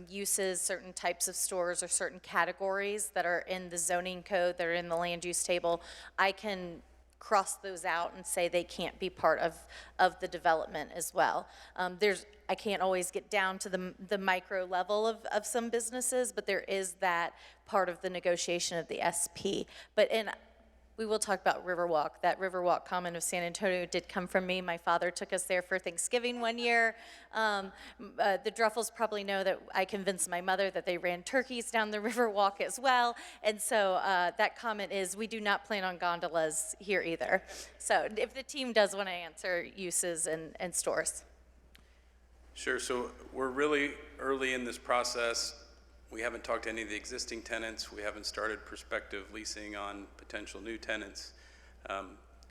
uses, certain types of stores or certain categories that are in the zoning code, that are in the land use table. I can cross those out and say they can't be part of the development as well. I can't always get down to the micro level of some businesses, but there is that part of the negotiation of the SP. We will talk about Riverwalk. That Riverwalk comment of San Antonio did come from me. My father took us there for Thanksgiving one year. The Druffels probably know that I convinced my mother that they ran turkeys down the Riverwalk as well. And so that comment is, we do not plan on gondolas here either. So if the team does want to answer uses and stores. Sure, so we're really early in this process. We haven't talked to any of the existing tenants. We haven't started prospective leasing on potential new tenants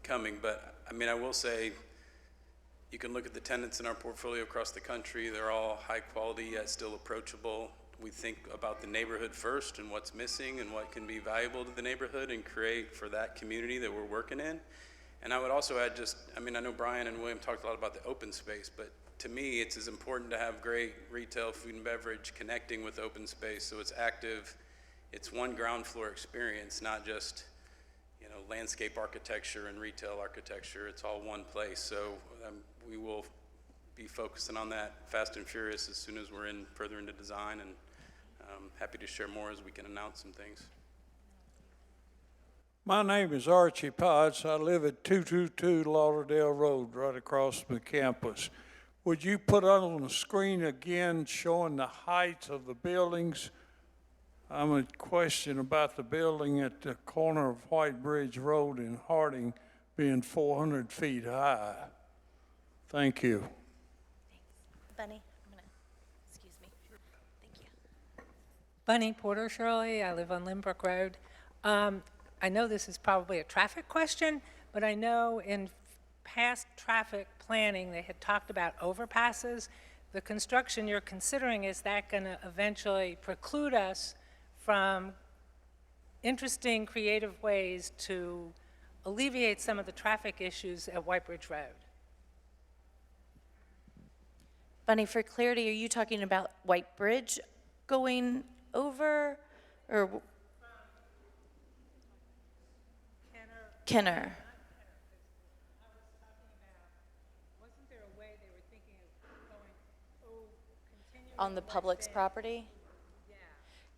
coming. But I mean, I will say, you can look at the tenants in our portfolio across the country. They're all high quality yet still approachable. We think about the neighborhood first and what's missing and what can be valuable to the neighborhood and create for that community that we're working in. And I would also add I know Brian and William talked a lot about the open space, but to me, it's as important to have great retail, food and beverage connecting with open space, so it's active. It's one ground floor experience, not just, landscape architecture and retail architecture. It's all one place. So we will be focusing on that fast and furious as soon as we're further into design, and happy to share more as we can announce some things. My name is Archie Potts. I live at 222 Lauderdale Road, right across from the campus. Would you put on the screen again showing the heights of the buildings? I'm a question about the building at the corner of White Bridge Road in Harding being 400 feet high. Thank you. Bunny, excuse me. Thank you. Bunny Porter Shirley, I live on Lynbrook Road. I know this is probably a traffic question, but I know in past traffic planning, they had talked about overpasses. The construction you're considering, is that going to eventually preclude us from interesting, creative ways to alleviate some of the traffic issues at White Bridge Road? Bunny, for clarity, are you talking about White Bridge going over, or? Kenner. On the public's property?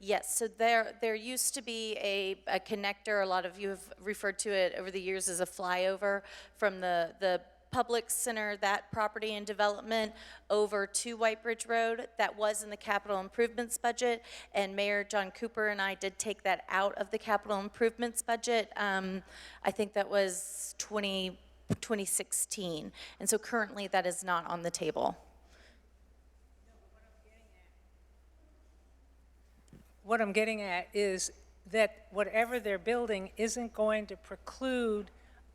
Yes, so there used to be a connector. A lot of you have referred to it over the years as a flyover from the public center, that property and development, over to White Bridge Road. That was in the capital improvements budget, and Mayor John Cooper and I did take that out of the capital improvements budget. I think that was 2016, and so currently that is not on the table. What I'm getting at is that whatever they're building isn't going to preclude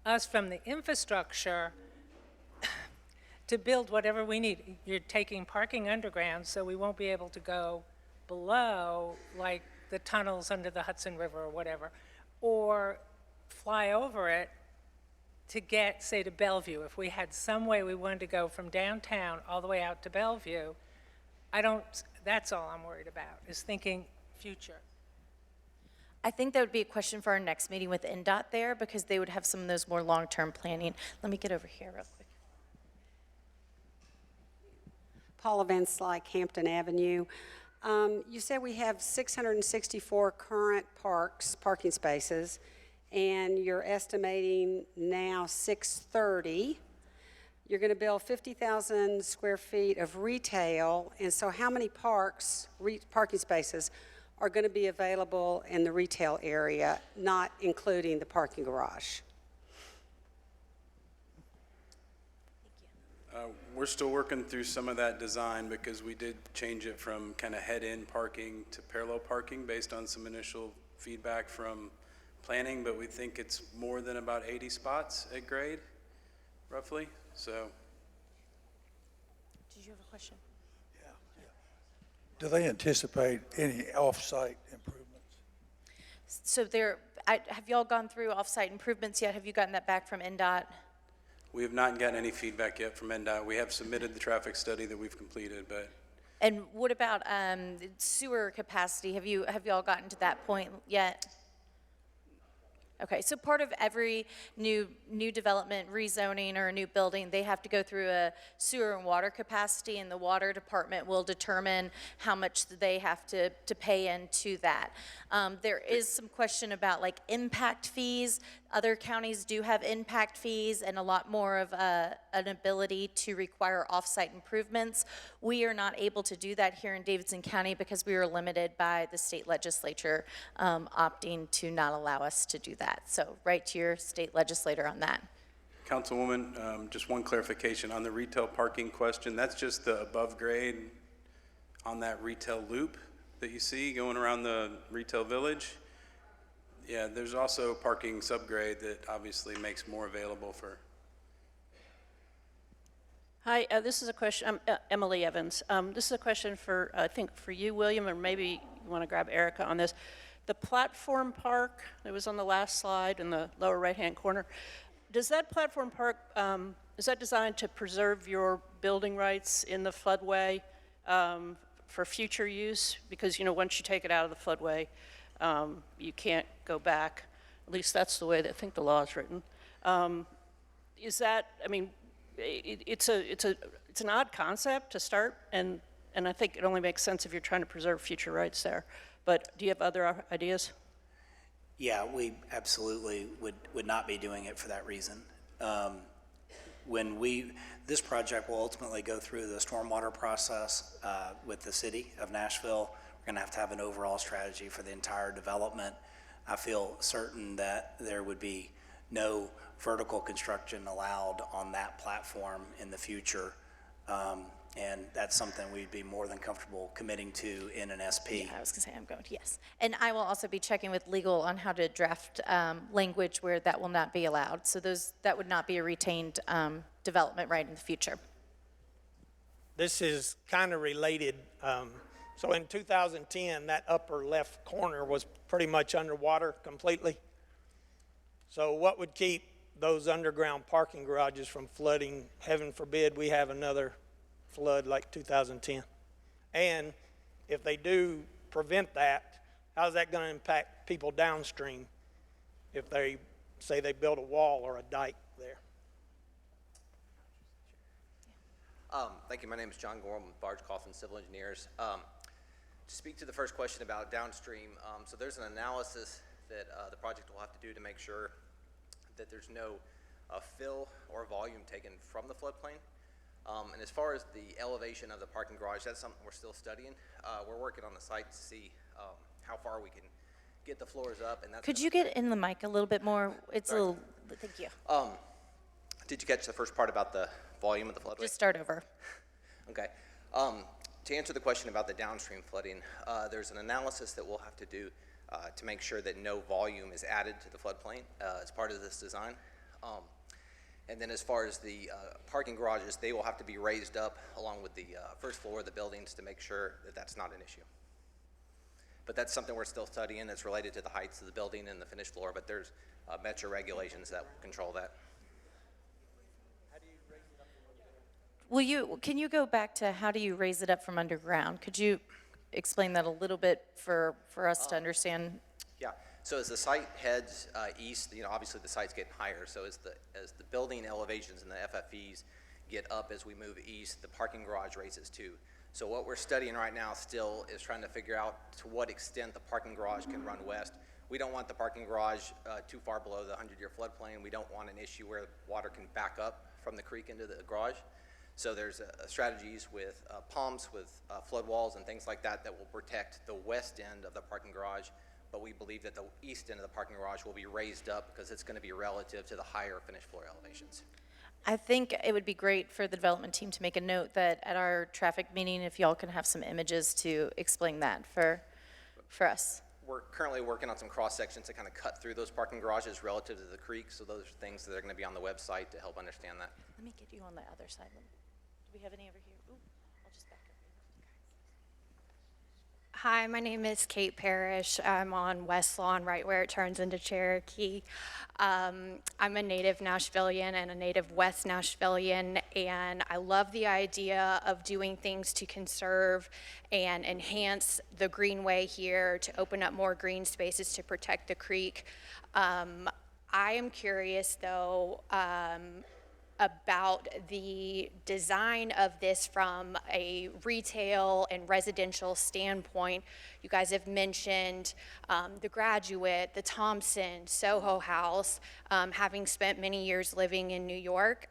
us from the infrastructure to build whatever we need. You're taking parking underground, so we won't be able to go below like the tunnels under the Hudson River or whatever, or fly over it to get, say, to Bellevue. If we had some way we wanted to go from downtown all the way out to Bellevue, that's all I'm worried about, is thinking future. I think that would be a question for our next meeting with NDOT there, because they would have some of those more long-term planning. Let me get over here real quick. Paula Van Slyke, Hampton Avenue. You said we have 664 current parking spaces, and you're estimating now 630. You're going to build 50,000 square feet of retail, and so how many parking spaces are going to be available in the retail area, not including the parking garage? We're still working through some of that design because we did change it from kind of head-in parking to parallel parking based on some initial feedback from planning, but we think it's more than about 80 spots at grade, roughly, so. Did you have a question? Do they anticipate any off-site improvements? So have y'all gone through off-site improvements yet? Have you gotten that back from NDOT? We have not gotten any feedback yet from NDOT. We have submitted the traffic study that we've completed, but And what about sewer capacity? Have y'all gotten to that point yet? Okay, so part of every new development, rezoning, or a new building, they have to go through a sewer and water capacity, and the water department will determine how much they have to pay into that. There is some question about like impact fees. Other counties do have impact fees and a lot more of an ability to require off-site improvements. We are not able to do that here in Davidson County because we are limited by the state legislature opting to not allow us to do that. So write to your state legislator on that. Councilwoman, just one clarification on the retail parking question. That's just the above grade on that retail loop that you see going around the retail village. Yeah, there's also parking subgrade that obviously makes more available for. Hi, this is a question, I'm Emily Evans. This is a question for, I think for you, William, or maybe you want to grab Erica on this. The platform park that was on the last slide in the lower right-hand corner, does that platform park, is that designed to preserve your building rights in the floodway for future use? Because, you know, once you take it out of the floodway, you can't go back. At least that's the way that I think the law is written. Is that, I mean, it's an odd concept to start, and I think it only makes sense if you're trying to preserve future rights there. But do you have other ideas? Yeah, we absolutely would not be doing it for that reason. This project will ultimately go through the stormwater process with the city of Nashville. We're going to have an overall strategy for the entire development. I feel certain that there would be no vertical construction allowed on that platform in the future. And that's something we'd be more than comfortable committing to in an SP. Yeah, I was going to say, I'm going to, yes. And I will also be checking with legal on how to draft language where that will not be allowed. So that would not be a retained development right in the future. This is kind of related. So in 2010, that upper left corner was pretty much underwater completely. So what would keep those underground parking garages from flooding? Heaven forbid we have another flood like 2010. And if they do prevent that, how's that going to impact people downstream if they say they build a wall or a dike there? Thank you. My name is John Gorham with Barge Coffin Civil Engineers. To speak to the first question about downstream, so there's an analysis that the project will have to do to make sure that there's no fill or volume taken from the floodplain. And as far as the elevation of the parking garage, that's something we're still studying. We're working on the site to see how far we can get the floors up. And that's Could you get in the mic a little bit more? It's a little, thank you. Did you catch the first part about the volume of the floodway? Just start over. Okay. To answer the question about the downstream flooding, there's an analysis that we'll have to do to make sure that no volume is added to the floodplain as part of this design. And then as far as the parking garages, they will have to be raised up along with the first floor of the buildings to make sure that that's not an issue. But that's something we're still studying. It's related to the heights of the building and the finished floor, but there's metro regulations that control that. Can you go back to how do you raise it up from underground? Could you explain that a little bit for us to understand? Yeah, so as the site heads east, obviously the site's getting higher, so as the building elevations and the FFEs get up as we move east, the parking garage raises too. So what we're studying right now still is trying to figure out to what extent the parking garage can run west. We don't want the parking garage too far below the 100-year floodplain. We don't want an issue where water can back up from the creek into the garage. So there's strategies with pumps, with flood walls and things like that that will protect the west end of the parking garage, but we believe that the east end of the parking garage will be raised up because it's going to be relative to the higher finished floor elevations. I think it would be great for the development team to make a note that at our traffic meeting, if y'all can have some images to explain that for us. We're currently working on some cross sections to kind of cut through those parking garages relative to the creek, so those are things that are going to be on the website to help understand that. Let me get you on the other side. Do we have any over here? Ooh, I'll just back up. Hi, my name is Kate Parrish. I'm on West Lawn, right where it turns into Cherokee. I'm a native Nashvilleian and a native West Nashvilleian, and I love the idea of doing things to conserve and enhance the greenway here, to open up more green spaces to protect the creek. I am curious, though, about the design of this from a retail and residential standpoint. You guys have mentioned the Graduate, the Thompson, Soho House. Having spent many years living in New York,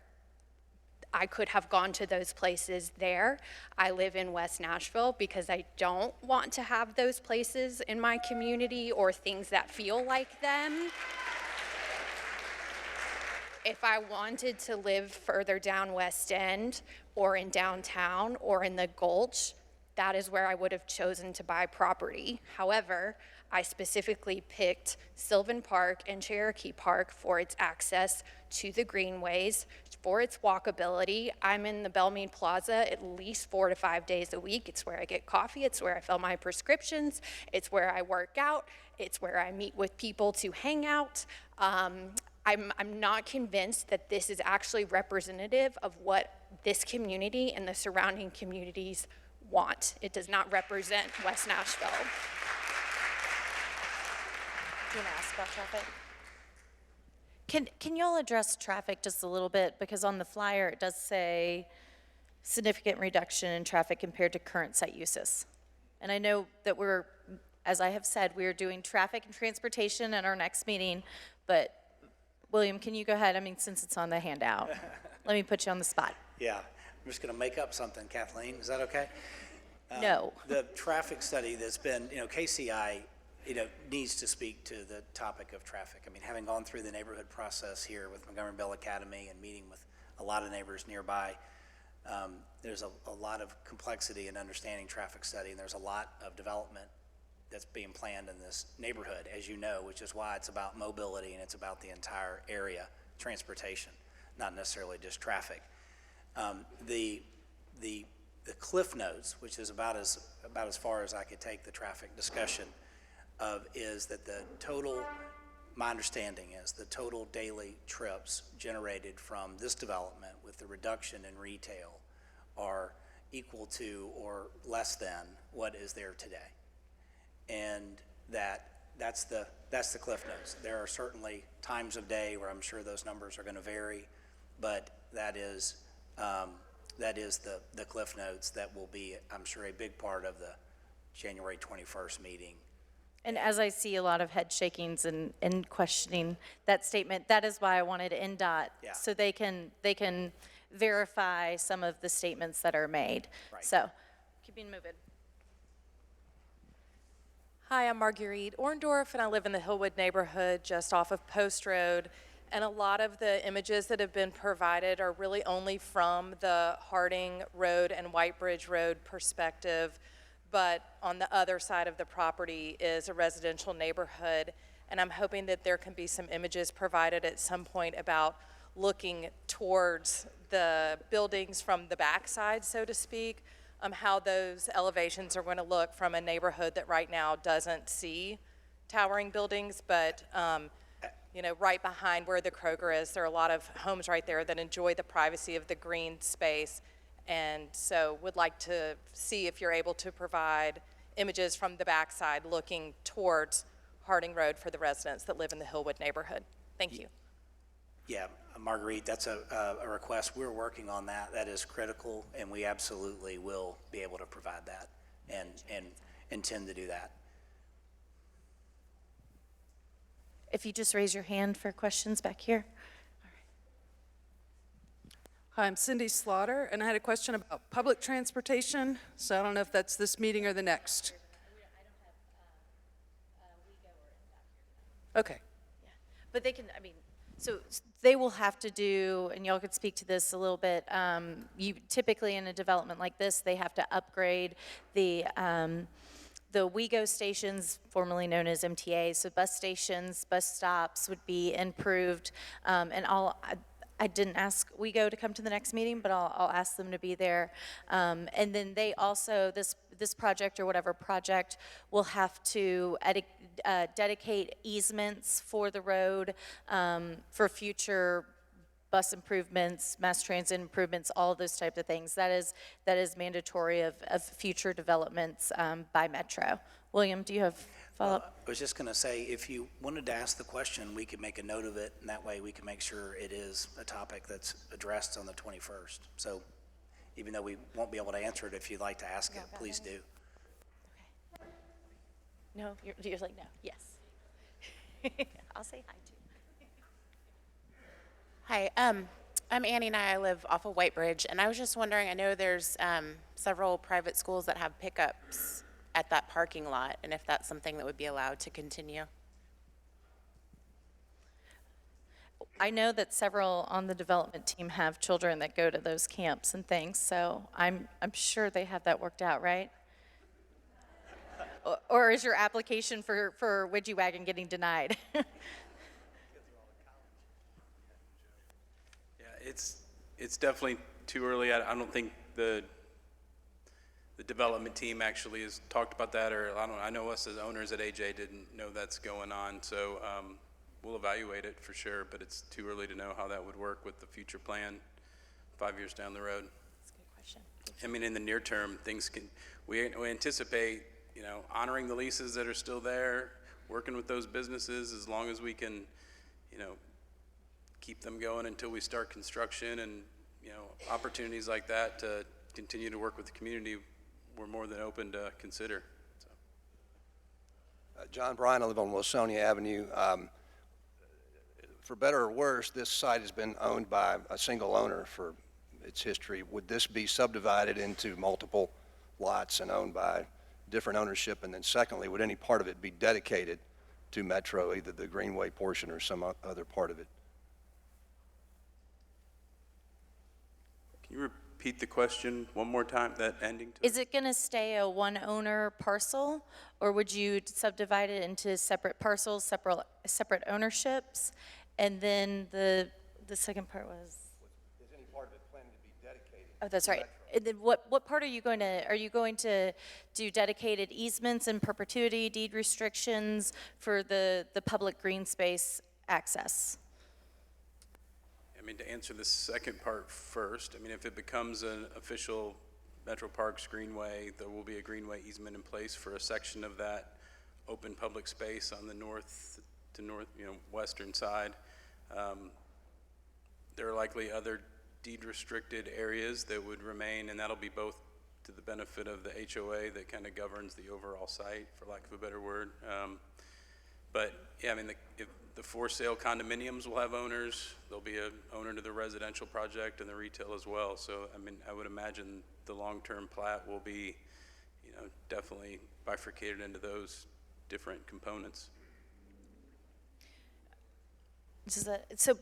I could have gone to those places there. I live in West Nashville because I don't want to have those places in my community or things that feel like them. If I wanted to live further down West End or in downtown or in the Gulch, that is where I would have chosen to buy property. However, I specifically picked Sylvan Park and Cherokee Park for its access to the greenways, for its walkability. I'm in the Belle Meade Plaza at least 4 to 5 days a week. It's where I get coffee. It's where I fill my prescriptions. It's where I work out. It's where I meet with people to hang out. I'm not convinced that this is actually representative of what this community and the surrounding communities want. It does not represent West Nashville. Do you want to ask about traffic? Can y'all address traffic just a little bit? Because on the flyer, it does say significant reduction in traffic compared to current site uses. And I know that as I have said, we are doing traffic and transportation at our next meeting, but William, can you go ahead? I mean, since it's on the handout, let me put you on the spot. Yeah, I'm just going to make up something, Kathleen. Is that okay? No. The traffic study that's been, KCI, needs to speak to the topic of traffic. I mean, having gone through the neighborhood process here with Montgomery Bell Academy and meeting with a lot of neighbors nearby, there's a lot of complexity in understanding traffic study, and there's a lot of development that's being planned in this neighborhood, as you know, which is why it's about mobility and it's about the entire area, transportation, not necessarily just traffic. The cliff notes, which is about as far as I could take the traffic discussion of, is that my understanding is the total daily trips generated from this development with the reduction in retail are equal to or less than what is there today. And that's the cliff notes. There are certainly times of day where I'm sure those numbers are going to vary, but that is the cliff notes that will be, I'm sure, a big part of the January 21st meeting. And as I see a lot of head shakings and questioning that statement, that is why I wanted NDOT, so they can verify some of the statements that are made. Right. So, keeping moving. Hi, I'm Marguerite Orndorff, and I live in the Hillwood neighborhood just off of Post Road. And a lot of the images that have been provided are really only from the Harding Road and White Bridge Road perspective. But on the other side of the property is a residential neighborhood. And I'm hoping that there can be some images provided at some point about looking towards the buildings from the backside, so to speak. how those elevations are going to look from a neighborhood that right now doesn't see towering buildings, but you know, right behind where the Kroger is, there are a lot of homes right there that enjoy the privacy of the green space, and so would like to see if you're able to provide images from the backside looking towards Harding Road for the residents that live in the Hillwood neighborhood. Thank you. Yeah, Marguerite, that's a request. We're working on that. That is critical, and we absolutely will be able to provide that and intend to do that. If you just raise your hand for questions back here. Hi, I'm Cindy Slaughter, and I had a question about public transportation, so I don't know if that's this meeting or the next. Okay. But they can, I mean, so they will have to do, and y'all could speak to this a little bit, you typically in a development like this, they have to upgrade the WeGo stations, formerly known as MTA, so bus stations, bus stops would be improved, and I didn't ask WeGo to come to the next meeting, but I'll ask them to be there. And then they also, this project or whatever project will have to dedicate easements for the road for future bus improvements, mass transit improvements, all of those types of things. That is mandatory of future developments by Metro. William, do you have follow-up? I was just going to say, if you wanted to ask the question, we could make a note of it, and that way we can make sure it is a topic that's addressed on the 21st. So even though we won't be able to answer it, if you'd like to ask it, please do. Okay. No, you're like, no, yes. I'll say hi too. Hi, I'm Annie and I live off of White Bridge, and I was just wondering, I know there's several private schools that have pickups at that parking lot, and if that's something that would be allowed to continue. I know that several on the development team have children that go to those camps and things, so I'm sure they have that worked out, right? Or is your application for Widgie Wagon getting denied? It's definitely too early. I don't think the development team actually has talked about that, or I know us as owners at AJ didn't know that's going on, so we'll evaluate it for sure, but it's too early to know how that would work with the future plan 5 years down the road. That's a good question. I mean, in the near term, we anticipate, honoring the leases that are still there, working with those businesses as long as we can, keep them going until we start construction, and opportunities like that to continue to work with the community, we're more than open to consider. So. John Bryan, I live on Wilsonia Avenue. For better or worse, this site has been owned by a single owner for its history. Would this be subdivided into multiple lots and owned by different ownership? And then secondly, would any part of it be dedicated to Metro, either the Greenway portion or some other part of it? Can you repeat the question one more time, that ending? Is it going to stay a one-owner parcel, or would you subdivide it into separate parcels, separate ownerships? And then the second part was? Is any part of it planned to be dedicated? Oh, that's right. And then what part are you going to do dedicated easements in perpetuity, deed restrictions for the public green space access? I mean, to answer the second part first, I mean, if it becomes an official Metro Parks Greenway, there will be a Greenway easement in place for a section of that open public space on the western side. There are likely other deed restricted areas that would remain, and that'll be both to the benefit of the HOA that kind of governs the overall site, for lack of a better word. But yeah, I mean, if the for sale condominiums will have owners, there'll be an owner to the residential project and the retail as well. So, I mean, I would imagine the long-term plat will be, definitely bifurcated into those different components. So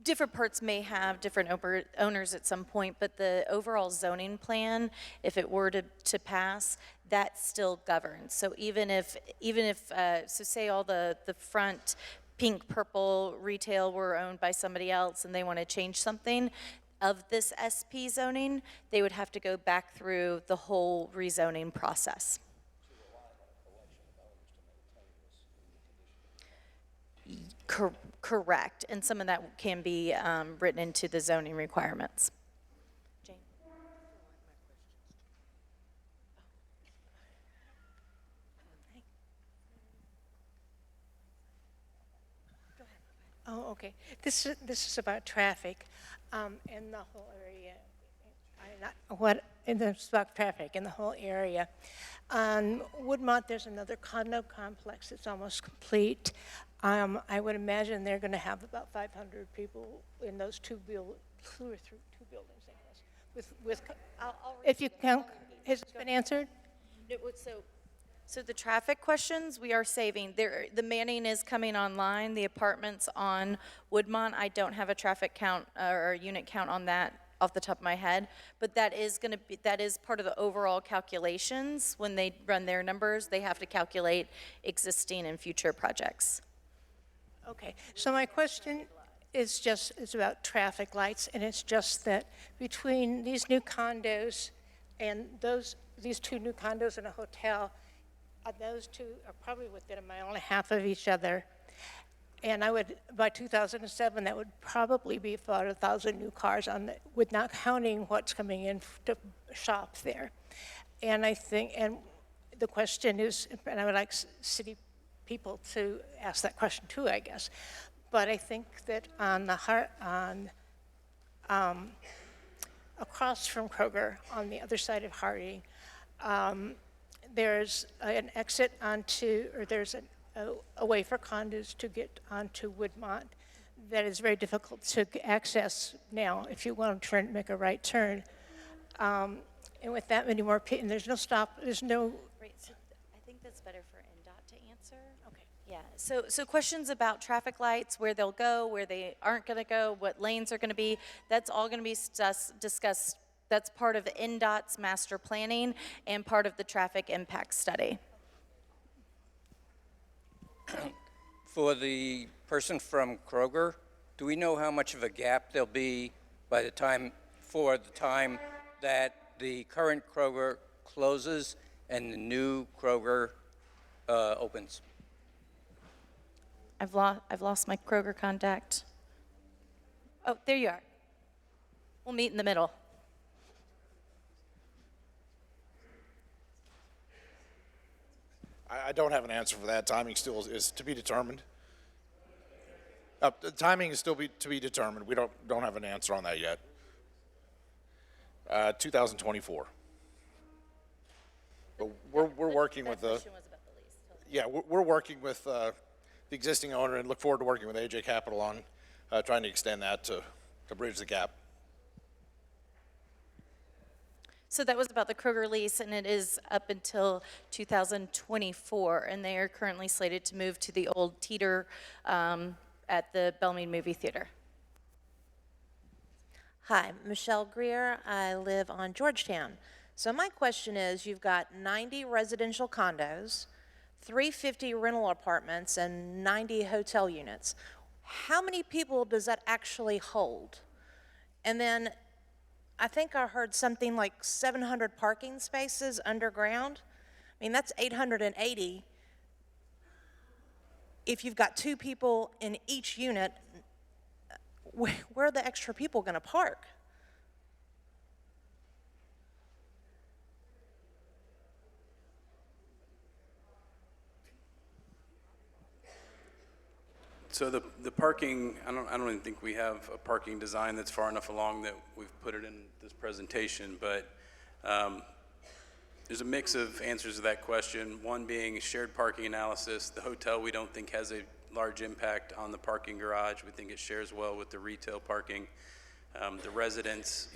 different parts may have different owners at some point, but the overall zoning plan, if it were to pass, that still governs. So even if so say all the front pink, purple retail were owned by somebody else and they want to change something, of this SP zoning, they would have to go back through the whole rezoning process. Correct, and some of that can be written into the zoning requirements. Jane? Oh, okay. This is about traffic in the whole area. It's about traffic in the whole area. On Woodmont, there's another condo complex that's almost complete. I would imagine they're going to have about 500 people in those two buildings, I guess. If you count, has it been answered? So the traffic questions we are saving. The Manning is coming online. The apartments on Woodmont, I don't have a traffic count or a unit count on that off the top of my head, but that is part of the overall calculations. When they run their numbers, they have to calculate existing and future projects. Okay, so my question is about traffic lights, and it's just that between these new condos and these two new condos and a hotel, those two are probably within 1.5 miles of each other. And by 2007, that would probably be about 1,000 new cars with not counting what's coming in to shop there. And the question is, and I would like city people to ask that question too, I guess. But I think that across from Kroger, on the other side of Harding, there's an exit there's a way for condos to get onto Woodmont that is very difficult to access now if you want to make a right turn. And with that many more people, and there's no stop, there's no... Right, so I think that's better for NDOT to answer. Okay. Yeah, so questions about traffic lights, where they'll go, where they aren't going to go, what lanes are going to be, that's all going to be discussed. That's part of NDOT's master planning and part of the traffic impact study. For the person from Kroger, do we know how much of a gap there'll be by the time that the current Kroger closes and the new Kroger opens? I've lost my Kroger contact. Oh, there you are. We'll meet in the middle. I don't have an answer for that. Timing still is to be determined. The timing is still to be determined. We don't have an answer on that yet. 2024. But we're working with the. Yeah, we're working with the existing owner and look forward to working with AJ Capital on trying to extend that to bridge the gap. So that was about the Kroger lease, and it is up until 2024, and they are currently slated to move to the old Teeter at the Belle Meade Movie Theater. Hi, Michelle Greer. I live on Georgetown. So my question is, you've got 90 residential condos, 350 rental apartments, and 90 hotel units. How many people does that actually hold? And then I think I heard something like 700 parking spaces underground. I mean, that's 880. If you've got 2 people in each unit, where are the extra people going to park? So the parking, I don't even think we have a parking design that's far enough along that we've put it in this presentation, but there's a mix of answers to that question. One being shared parking analysis. The hotel we don't think has a large impact on the parking garage. We think it shares well with the retail parking. The residents,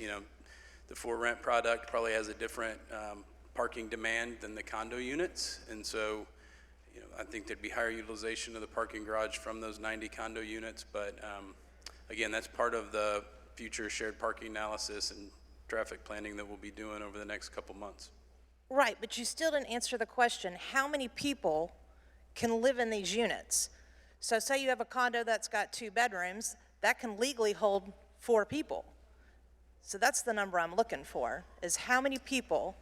the for rent product probably has a different parking demand than the condo units, and so I think there'd be higher utilization of the parking garage from those 90 condo units, but again, that's part of the future shared parking analysis and traffic planning that we'll be doing over the next couple months. Right, but you still didn't answer the question, how many people can live in these units? So say you have a condo that's got 2 bedrooms, that can legally hold 4 people. So that's the number I'm looking for, is how many people.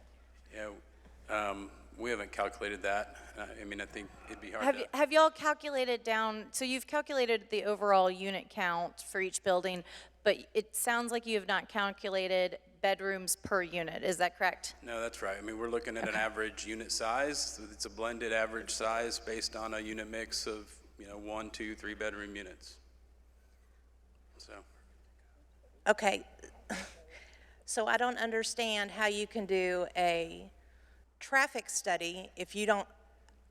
Yeah, we haven't calculated that. I mean, I think it'd be hard to. Have y'all calculated down, so you've calculated the overall unit count for each building, but it sounds like you have not calculated bedrooms per unit, is that correct? No, that's right. I mean, we're looking at an average unit size. It's a blended average size based on a unit mix of, 1, 2, 3 bedroom units. So. Okay, so I don't understand how you can do a traffic study if you don't,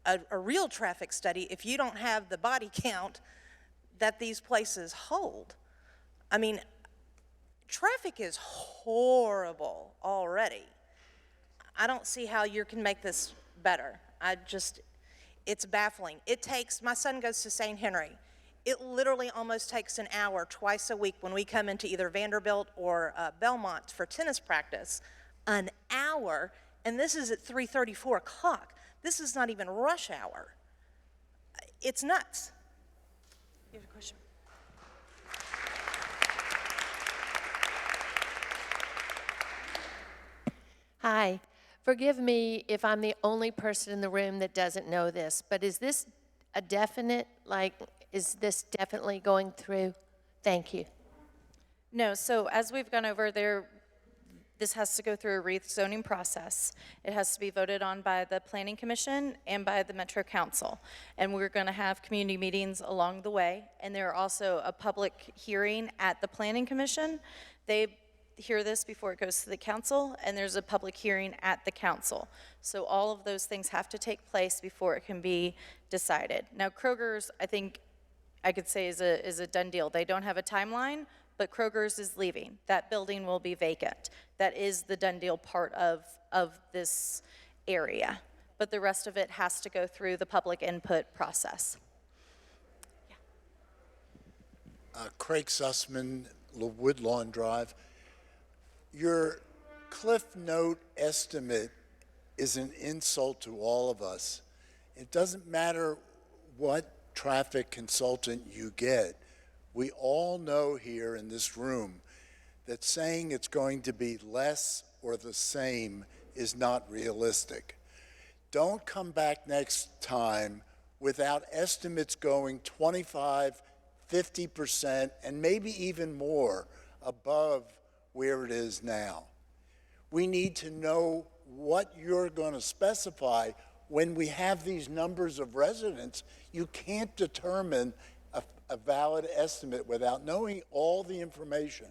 a real traffic study, if you don't have the body count that these places hold. I mean, traffic is horrible already. I don't see how you can make this better. It's baffling. My son goes to St. Henry. It literally almost takes an hour twice a week when we come into either Vanderbilt or Belmont for tennis practice. An hour, and this is at 3:30, 4 o'clock. This is not even rush hour. It's nuts. You have a question? Hi. Forgive me if I'm the only person in the room that doesn't know this, but is this a definite, is this definitely going through? Thank you. No, so as we've gone over there, this has to go through a rezoning process. It has to be voted on by the Planning Commission and by the Metro Council. And we're gonna have community meetings along the way. And there are also a public hearing at the Planning Commission. They hear this before it goes to the council, and there's a public hearing at the council. So all of those things have to take place before it can be decided. Now Kroger's, I think I could say is a done deal. They don't have a timeline, but Kroger's is leaving. That building will be vacant. That is the done deal part of this area. But the rest of it has to go through the public input process. Craig Sussman, Woodlawn Drive. Your Cliff Note estimate is an insult to all of us. It doesn't matter what traffic consultant you get. We all know here in this room that saying it's going to be less or the same is not realistic. Don't come back next time without estimates going 25, 50%, and maybe even more above where it is now. We need to know what you're going to specify. When we have these numbers of residents, you can't determine a valid estimate without knowing all the information.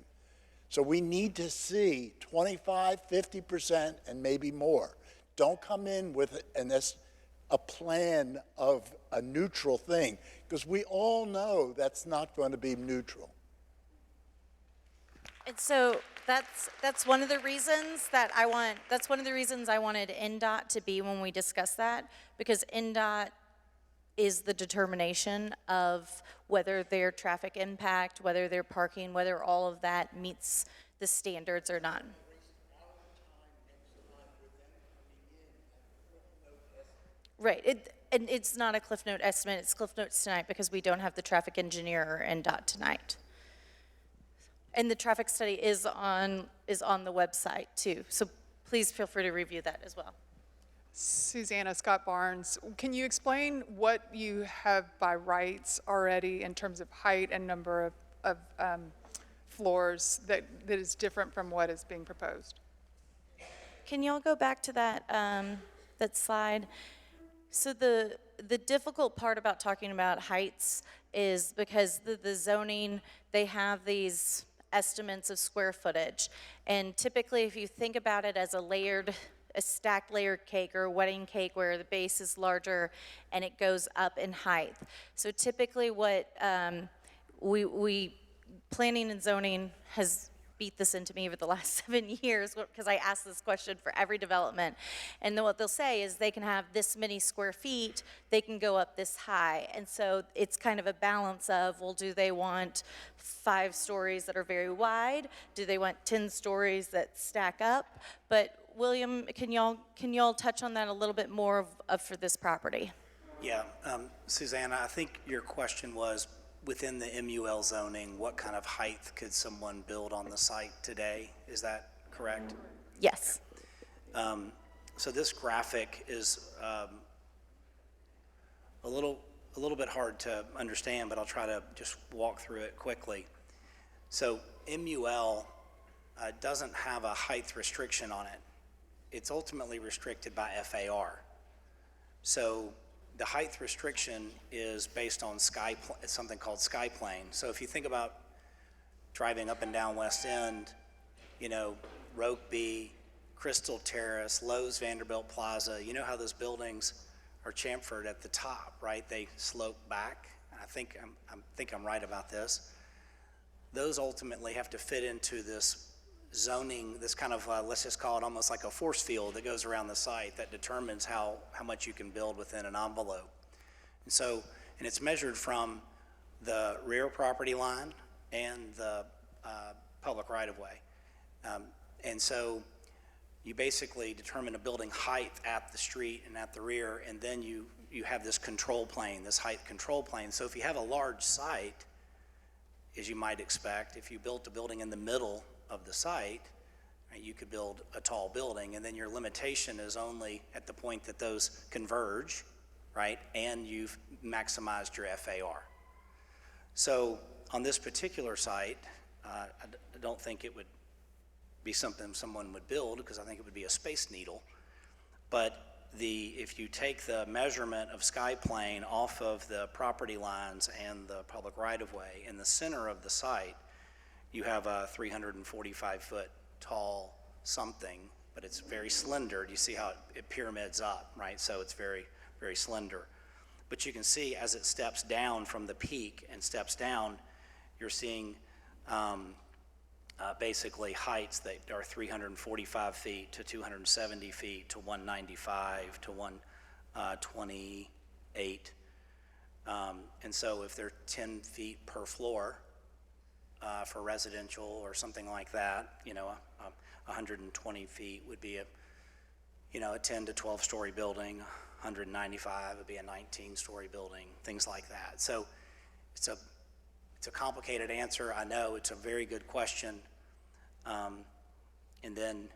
So we need to see 25, 50%, and maybe more. Don't come in with a plan of a neutral thing, because we all know that's not going to be neutral. And so that's one of the reasons that I wanted NDOT to be when we discuss that, because NDOT is the determination of whether their traffic impact, whether their parking, whether all of that meets the standards or not. Right, and it's not a Cliff Note estimate, it's Cliff Notes tonight because we don't have the traffic engineer or NDOT tonight. And the traffic study is on the website too, so please feel free to review that as well. Susanna Scott Barnes, can you explain what you have by rights already in terms of height and number of floors that is different from what is being proposed? Can y'all go back to that that slide? So the difficult part about talking about heights is because the zoning, they have these estimates of square footage. And typically, if you think about it as a stacked layered cake or a wedding cake where the base is larger and it goes up in height. So typically what we planning and zoning has beat this into me over the last 7 years because I ask this question for every development. And then what they'll say is they can have this many square feet, they can go up this high. And so it's kind of a balance of, well, do they want 5 stories that are very wide? Do they want 10 stories that stack up? But William, can y'all touch on that a little bit more for this property? Yeah, Susanna, I think your question was within the MUL zoning, what kind of height could someone build on the site today? Is that correct? Yes. So this graphic is a little bit hard to understand, but I'll try to just walk through it quickly. So MUL doesn't have a height restriction on it. It's ultimately restricted by FAR. So the height restriction is based on it's something called sky plane. So if you think about driving up and down West End, you know, Rokeby, Crystal Terrace, Lowe's Vanderbilt Plaza, you know how those buildings are chamfered at the top, right? They slope back. I think I'm right about this. Those ultimately have to fit into this zoning, this kind of, let's just call it almost like a force field that goes around the site that determines how much you can build within an envelope. And so, and it's measured from the rear property line and the public right-of-way. And so you basically determine a building height at the street and at the rear, and then you have this control plane, this height control plane. So if you have a large site, as you might expect, if you built a building in the middle of the site, right, you could build a tall building, and then your limitation is only at the point that those converge, right, and you've maximized your FAR. So on this particular site, I don't think it would be something someone would build, because I think it would be a space needle. But if you take the measurement of sky plane off of the property lines and the public right-of-way, in the center of the site, you have a 345-foot tall something, but it's very slender. Do you see how it pyramids up, right? So it's very, very slender. But you can see as it steps down from the peak and steps down, you're seeing basically heights that are 345 feet to 270 feet to 195 to 128. And so if they're 10 feet per floor for residential or something like that, you know, 120 feet would be a 10 to 12 story building. 195 would be a 19-story building, things like that. So it's a complicated answer. I know it's a very good question. And then,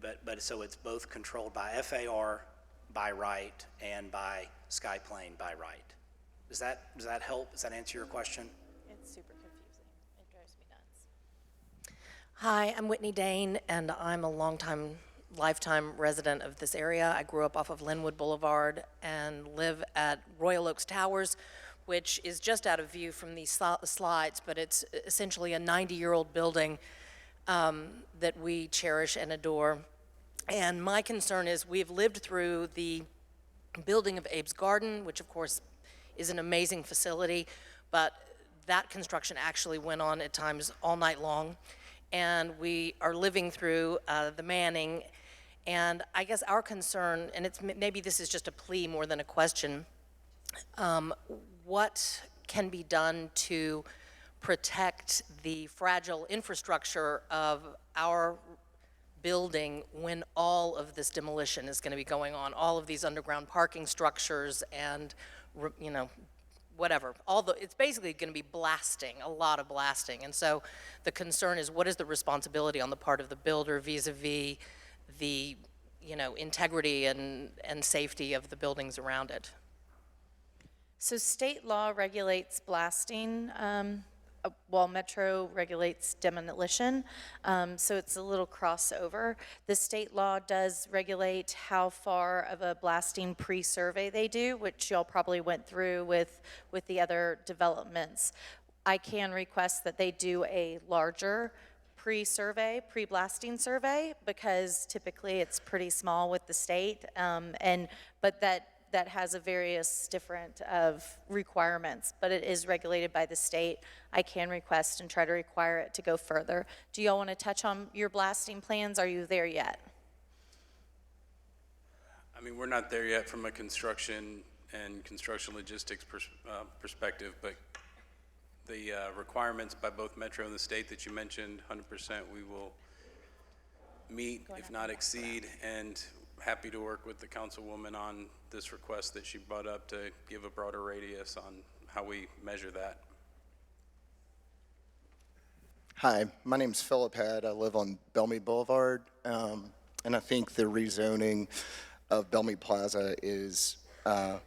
but so it's both controlled by FAR by right and by sky plane by right. Does that help? Does that answer your question? It's super confusing. It drives me nuts. Hi, I'm Whitney Dane, and I'm a lifetime resident of this area. I grew up off of Linwood Boulevard and live at Royal Oaks Towers, which is just out of view from these slides, but it's essentially a 90-year-old building that we cherish and adore. And my concern is we've lived through the building of Abe's Garden, which of course is an amazing facility, but that construction actually went on at times all night long. And we are living through the Manning. And I guess our concern, and maybe this is just a plea more than a question, what can be done to protect the fragile infrastructure of our building when all of this demolition is going to be going on, all of these underground parking structures and, you know, whatever. It's basically going to be blasting, a lot of blasting. And so the concern is, what is the responsibility on the part of the builder vis-a-vis the, you know, integrity and safety of the buildings around it? So state law regulates blasting, while Metro regulates demolition, so it's a little crossover. The state law does regulate how far of a blasting pre-survey they do, which y'all probably went through with the other developments. I can request that they do a larger pre-survey, pre-blasting survey, because typically it's pretty small with the state, but that has a various different of requirements, but it is regulated by the state. I can request and try to require it to go further. Do y'all want to touch on your blasting plans? Are you there yet? I mean, we're not there yet from a construction and construction logistics perspective, but the requirements by both Metro and the state that you mentioned, 100% we will meet, if not exceed, and happy to work with the councilwoman on this request that she brought up to give a broader radius on how we measure that. Hi, my name's Philip Head. I live on Belle Meade Boulevard, and I think the rezoning of Belle Meade Plaza is, the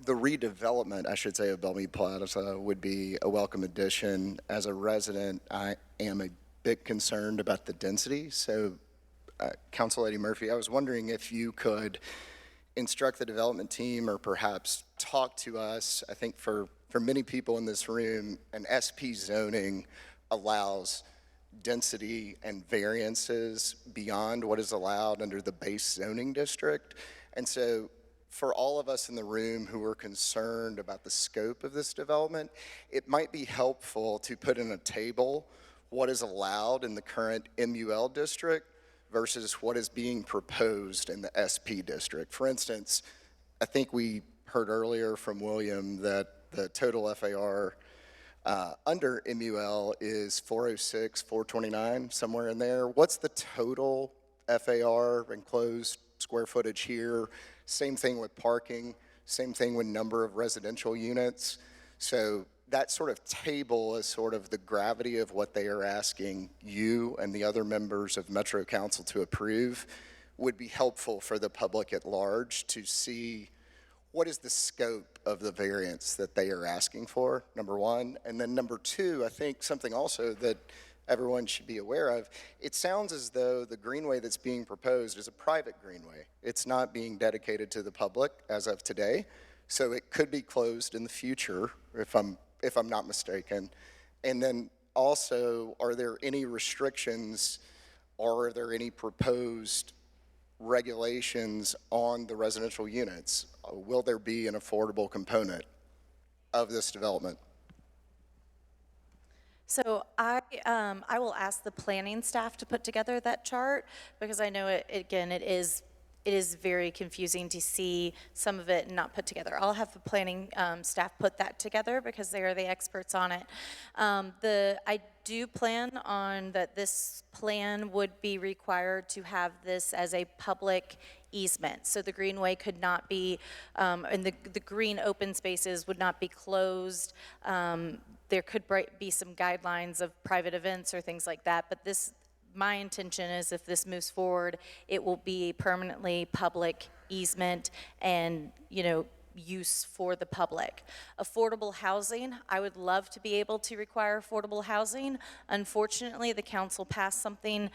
redevelopment, I should say, of Belle Meade Plaza would be a welcome addition. As a resident, I am a bit concerned about the density. So, Council Lady Murphy, I was wondering if you could instruct the development team or perhaps talk to us. I think for many people in this room, an SP zoning allows density and variances beyond what is allowed under the base zoning district. And so for all of us in the room who are concerned about the scope of this development, it might be helpful to put in a table what is allowed in the current MUL district versus what is being proposed in the SP district. For instance, I think we heard earlier from William that the total FAR under MUL is 406, 429, somewhere in there. What's the total FAR enclosed square footage here? Same thing with parking, same thing with number of residential units. So that sort of table is sort of the gravity of what they are asking you and the other members of Metro Council to approve would be helpful for the public at large to see what is the scope of the variance that they are asking for, number one. And then number two, I think something also that everyone should be aware of, it sounds as though the greenway that's being proposed is a private greenway. It's not being dedicated to the public as of today. So it could be closed in the future if I'm not mistaken. And then also, are there any restrictions or are there any proposed regulations on the residential units? Will there be an affordable component of this development? So I will ask the planning staff to put together that chart because I know it is very confusing to see some of it not put together. I'll have the planning staff put that together because they are the experts on it. I do plan on that this plan would be required to have this as a public easement. So the greenway could not be, and the green open spaces would not be closed. There could be some guidelines of private events or things like that, but my intention is if this moves forward, it will be permanently public easement and, use for the public. Affordable housing, I would love to be able to require affordable housing. Unfortunately, the council passed something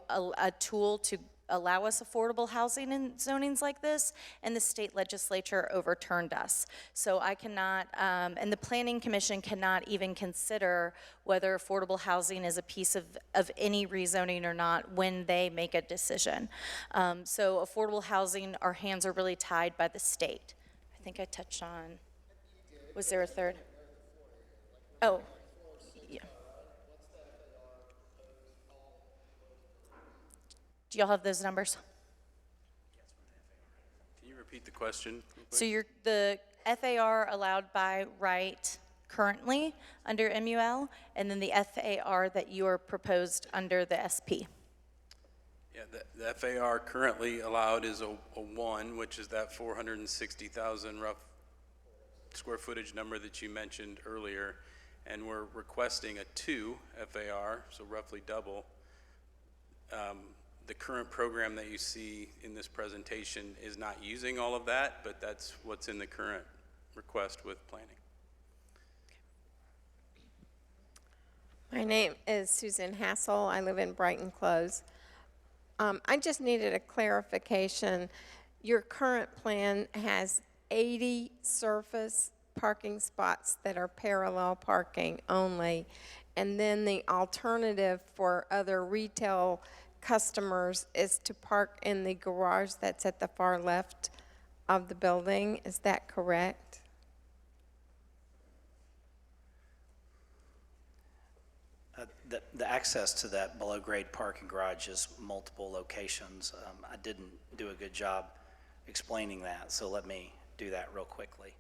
a tool to allow us affordable housing in zonings like this, and the state legislature overturned us. So I cannot, and the Planning Commission cannot even consider whether affordable housing is a piece of any rezoning or not when they make a decision. So affordable housing, our hands are really tied by the state. I think I touched on, was there a third? Oh, yeah. Do y'all have those numbers? Can you repeat the question? So the FAR allowed by right currently under MUL, and then the FAR that you are proposed under the SP. Yeah, the FAR currently allowed is a 1, which is that 460,000 rough square footage number that you mentioned earlier, and we're requesting a 2 FAR, so roughly double. The current program that you see in this presentation is not using all of that, but that's what's in the current request with planning. My name is Susan Hassel. I live in Brighton Close. I just needed a clarification. Your current plan has 80 surface parking spots that are parallel parking only, and then the alternative for other retail customers is to park in the garage that's at the far left of the building. Is that correct? The access to that below-grade parking garage is multiple locations. I didn't do a good job explaining that, so let me do that real quickly.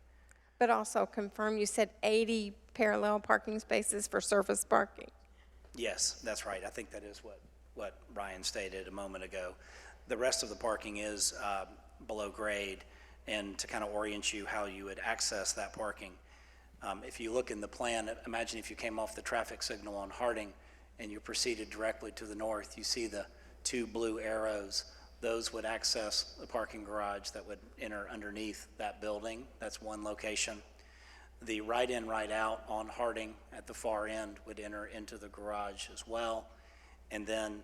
But also confirm, you said 80 parallel parking spaces for surface parking. Yes, that's right. I think that is what Brian stated a moment ago. The rest of the parking is below grade, and to kind of orient you how you would access that parking, If you look in the plan, imagine if you came off the traffic signal on Harding and you proceeded directly to the north, you see the 2 blue arrows. Those would access the parking garage that would enter underneath that building. That's one location. The right in, right out on Harding at the far end would enter into the garage as well. And then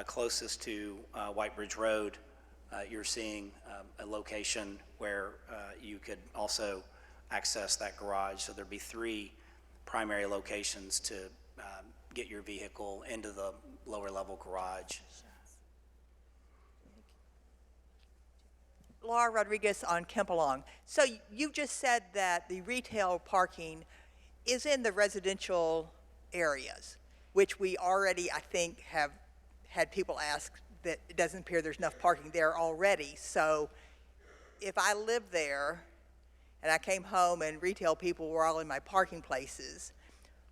closest to White Bridge Road, you're seeing a location where you could also access that garage. So there'd be 3 primary locations to get your vehicle into the lower level garage. Laura Rodriguez on Kempalong. So you just said that the retail parking is in the residential areas, which we already, I think, have had people ask that it doesn't appear there's enough parking there already. So if I lived there and I came home and retail people were all in my parking places,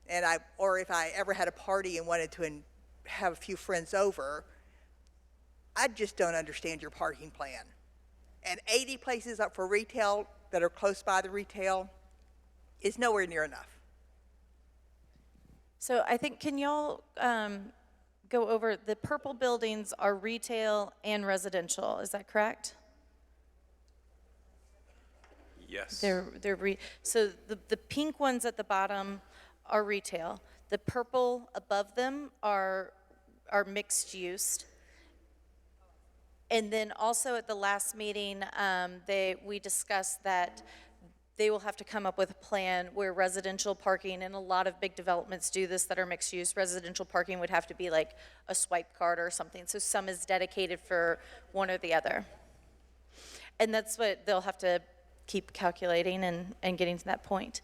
and or if I ever had a party and wanted to have a few friends over, I just don't understand your parking plan. And 80 places up for retail that are close by the retail is nowhere near enough. So I think, can y'all go over, the purple buildings are retail and residential, is that correct? Yes. So the pink ones at the bottom are retail. The purple above them are mixed use. And then also at the last meeting, we discussed that they will have to come up with a plan where residential parking, and a lot of big developments do this that are mixed use, residential parking would have to be like a swipe card or something. So some is dedicated for one or the other. And that's what they'll have to keep calculating and getting to that point.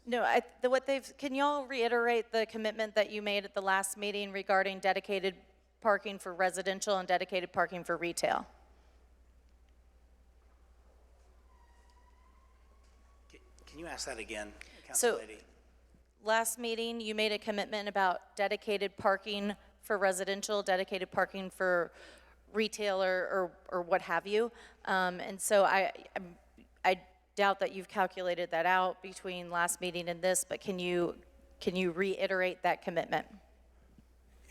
No, can y'all reiterate the commitment that you made at the last meeting regarding dedicated parking for residential and dedicated parking for retail? Can you ask that again, So, Council Lady? last meeting, you made a commitment about dedicated parking for residential, dedicated parking for retail or what have you. And so I doubt that you've calculated that out between last meeting and this, but can you reiterate that commitment?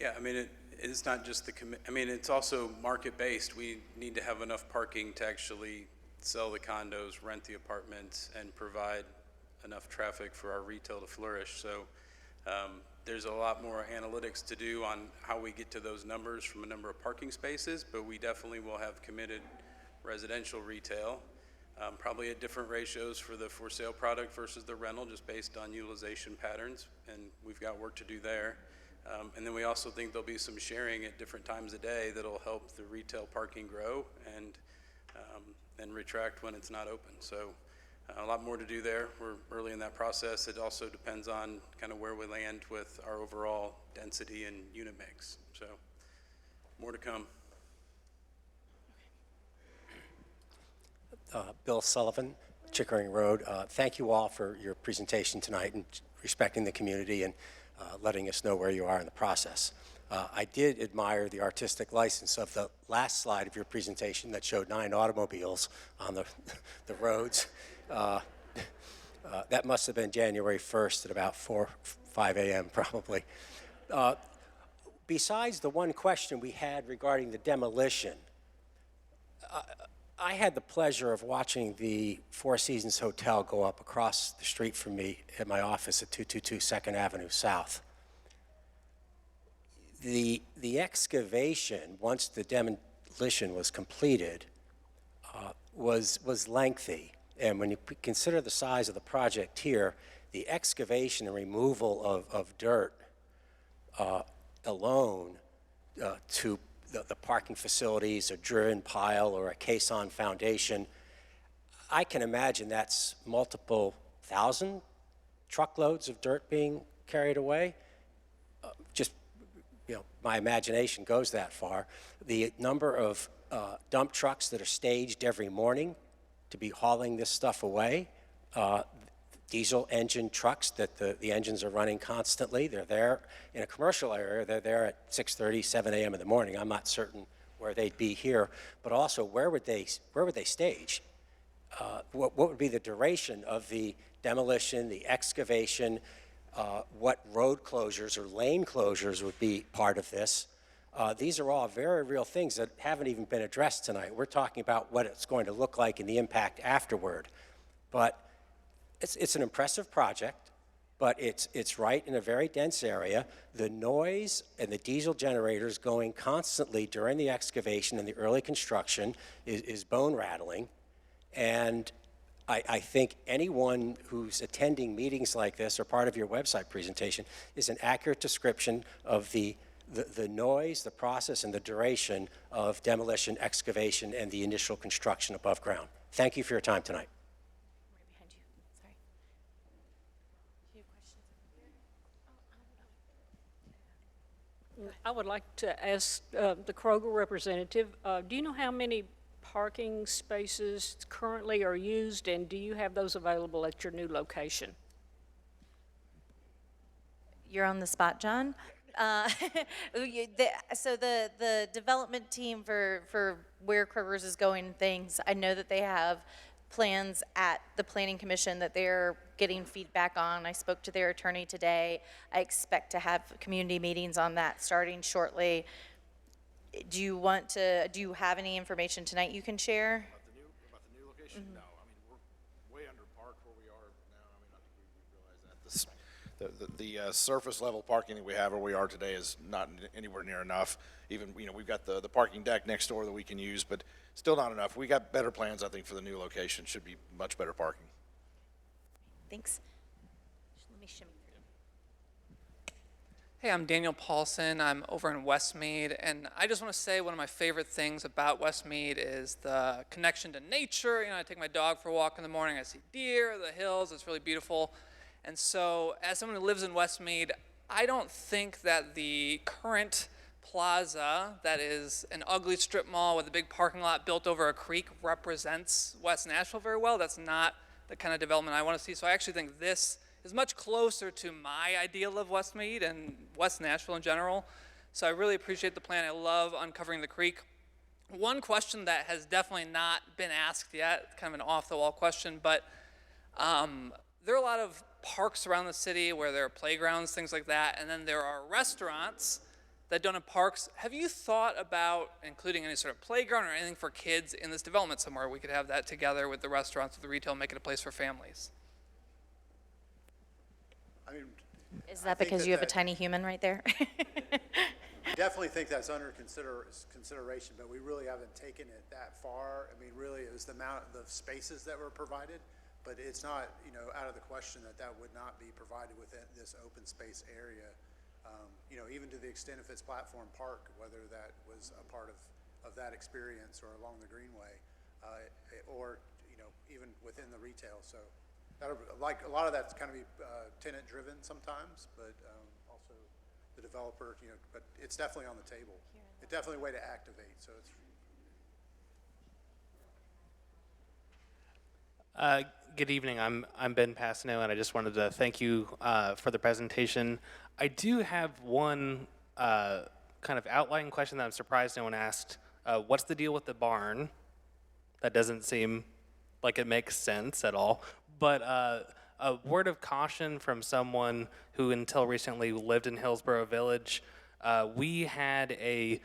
Yeah, I mean, it's not just it's also market-based. We need to have enough parking to actually sell the condos, rent the apartments, and provide enough traffic for our retail to flourish. So there's a lot more analytics to do on how we get to those numbers from a number of parking spaces, but we definitely will have committed residential retail, probably at different ratios for the for sale product versus the rental, just based on utilization patterns, and we've got work to do there. And then we also think there'll be some sharing at different times of day that'll help the retail parking grow and retract when it's not open. So a lot more to do there. We're early in that process. It also depends on kind of where we land with our overall density and unit mix. So more to come. Bill Sullivan, Chickering Road. Thank you all for your presentation tonight and respecting the community and letting us know where you are in the process. I did admire the artistic license of the last slide of your presentation that showed 9 automobiles on the roads. That must have been January 1st at about 5 a.m. probably. Besides the one question we had regarding the demolition, I had the pleasure of watching the Four Seasons Hotel go up across the street from me at my office at 222 2nd Avenue South. The excavation, once the demolition was completed, was lengthy. And when you consider the size of the project here, the excavation and removal of dirt alone to the parking facilities, a driven pile or a caisson foundation, I can imagine that's multiple thousand truckloads of dirt being carried away. My imagination goes that far. The number of dump trucks that are staged every morning to be hauling this stuff away. Diesel engine trucks that the engines are running constantly. They're there in a commercial area. They're there at 6:30, 7 a.m. in the morning. I'm not certain where they'd be here, but also where would they stage? What would be the duration of the demolition, the excavation? What road closures or lane closures would be part of this? These are all very real things that haven't even been addressed tonight. We're talking about what it's going to look like and the impact afterward. But it's an impressive project, but it's right in a very dense area. The noise and the diesel generators going constantly during the excavation and the early construction is bone rattling. And I think anyone who's attending meetings like this or part of your website presentation is an accurate description of the noise, the process, and the duration of demolition, excavation, and the initial construction above ground. Thank you for your time tonight. I would like to ask the Kroger representative, do you know how many parking spaces currently are used, and do you have those available at your new location? You're on the spot, John. So the development team for where Kroger's is going and things, I know that they have plans at the Planning Commission that they're getting feedback on. I spoke to their attorney today. I expect to have community meetings on that starting shortly. Do you have any information tonight you can share? About the new location? No, I mean, we're way under parked where we are now. I mean, I think we realize that. The surface level parking that we have where we are today is not anywhere near enough. Even, we've got the parking deck next door that we can use, but still not enough. We got better plans, I think, for the new location. Should be much better parking. Thanks. Let me shimmy through. Hey, I'm Daniel Paulson. I'm over in West Meade, and I just want to say one of my favorite things about West Meade is the connection to nature. I take my dog for a walk in the morning. I see deer, the hills. It's really beautiful. And so, as someone who lives in West Meade, I don't think that the current plaza, that is an ugly strip mall with a big parking lot built over a creek, represents West Nashville very well. That's not the kind of development I want to see. So I actually think this is much closer to my ideal of West Meade and West Nashville in general. So I really appreciate the plan. I love uncovering the creek. One question that has definitely not been asked yet, kind of an off-the-wall question, but there are a lot of parks around the city where there are playgrounds, things like that, and then there are restaurants that don't have parks. Have you thought about including any sort of playground or anything for kids in this development somewhere? We could have that together with the restaurants, with the retail, make it a place for families. I mean, Is that because you have a tiny human right there? I definitely think that's under consideration, but we really haven't taken it that far. I mean, really, it was the amount of spaces that were provided, but it's not, out of the question that would not be provided within this open space area. Even to the extent if it's platform park, whether that was a part of that experience or along the Greenway, or even within the retail. So, like a lot of that's kind of be tenant driven sometimes, but also the developer, but it's definitely on the table. It's definitely a way to activate. So it's. Good evening. I'm Ben Passano, and I just wanted to thank you for the presentation. I do have one kind of outline question that I'm surprised no one asked. What's the deal with the barn? That doesn't seem like it makes sense at all. But a word of caution from someone who until recently lived in Hillsborough Village. We had a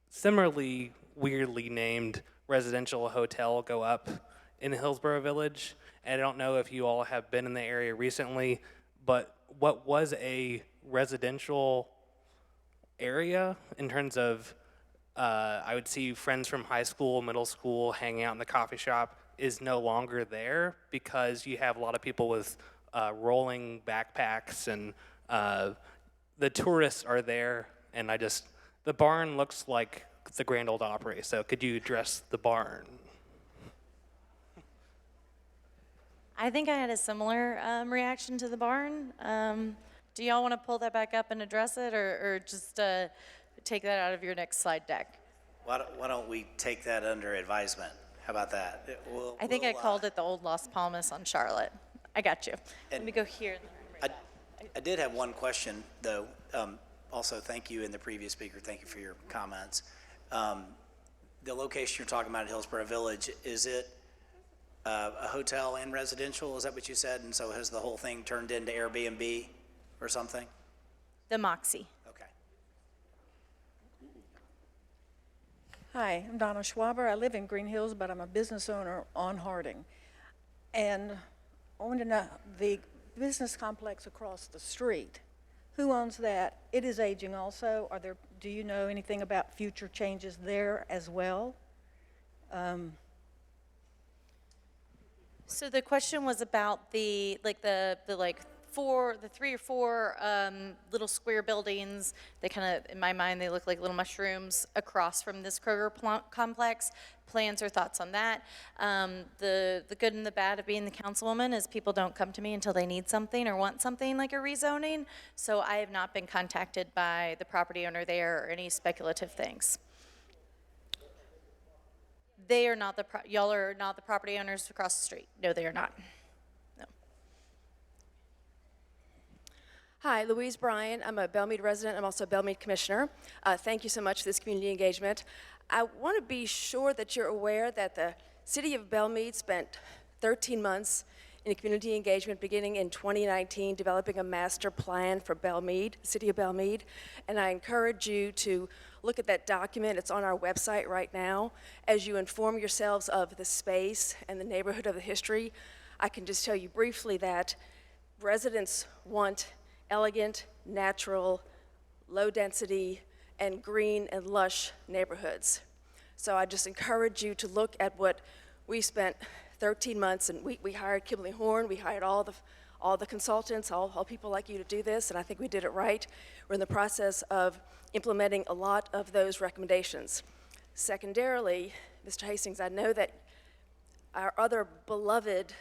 similarly weirdly named residential hotel go up in Hillsborough Village. And I don't know if you all have been in the area recently, but what was a residential area in terms of, I would see friends from high school, middle school hanging out in the coffee shop is no longer there because you have a lot of people with rolling backpacks and the tourists are there. And the barn looks like the Grand Ole Opry. So could you address the barn? I think I had a similar reaction to the barn. Do y'all want to pull that back up and address it, or just take that out of your next slide deck? Why don't we take that under advisement? How about that? I think I called it the old Las Palmas on Charlotte. I got you. Let me go here. I did have one question, though. Also, thank you, and the previous speaker, thank you for your comments. The location you're talking about at Hillsborough Village, is it a hotel and residential? Is that what you said? And so has the whole thing turned into Airbnb or something? The Moxie. Okay. Hi, I'm Donna Schwaber. I live in Green Hills, but I'm a business owner on Harding. And I want to know, the business complex across the street, who owns that? It is aging also. Do you know anything about future changes there as well? So the question was about the three or four little square buildings. They kind of, in my mind, they look like little mushrooms across from this Kroger complex. Plans or thoughts on that? The good and the bad of being the councilwoman is people don't come to me until they need something or want something like a rezoning. So I have not been contacted by the property owner there or any speculative things. They are not y'all are not the property owners across the street. No, they are not. No. Hi, Louise Bryan. I'm a Belle Meade resident. I'm also a Belle Meade commissioner. Thank you so much for this community engagement. I want to be sure that you're aware that the city of Belle Meade spent 13 months in community engagement beginning in 2019 developing a master plan for Belle Meade, the city of Belle Meade. And I encourage you to look at that document. It's on our website right now. As you inform yourselves of the space and the neighborhood of the history, I can just tell you briefly that residents want elegant, natural, low density, and green and lush neighborhoods. So I just encourage you to look at what we spent 13 months, and we hired Kimberly Horn, we hired all the consultants, all people like you to do this, and I think we did it right. We're in the process of implementing a lot of those recommendations. Secondarily, Mr. Hastings, I know that our other beloved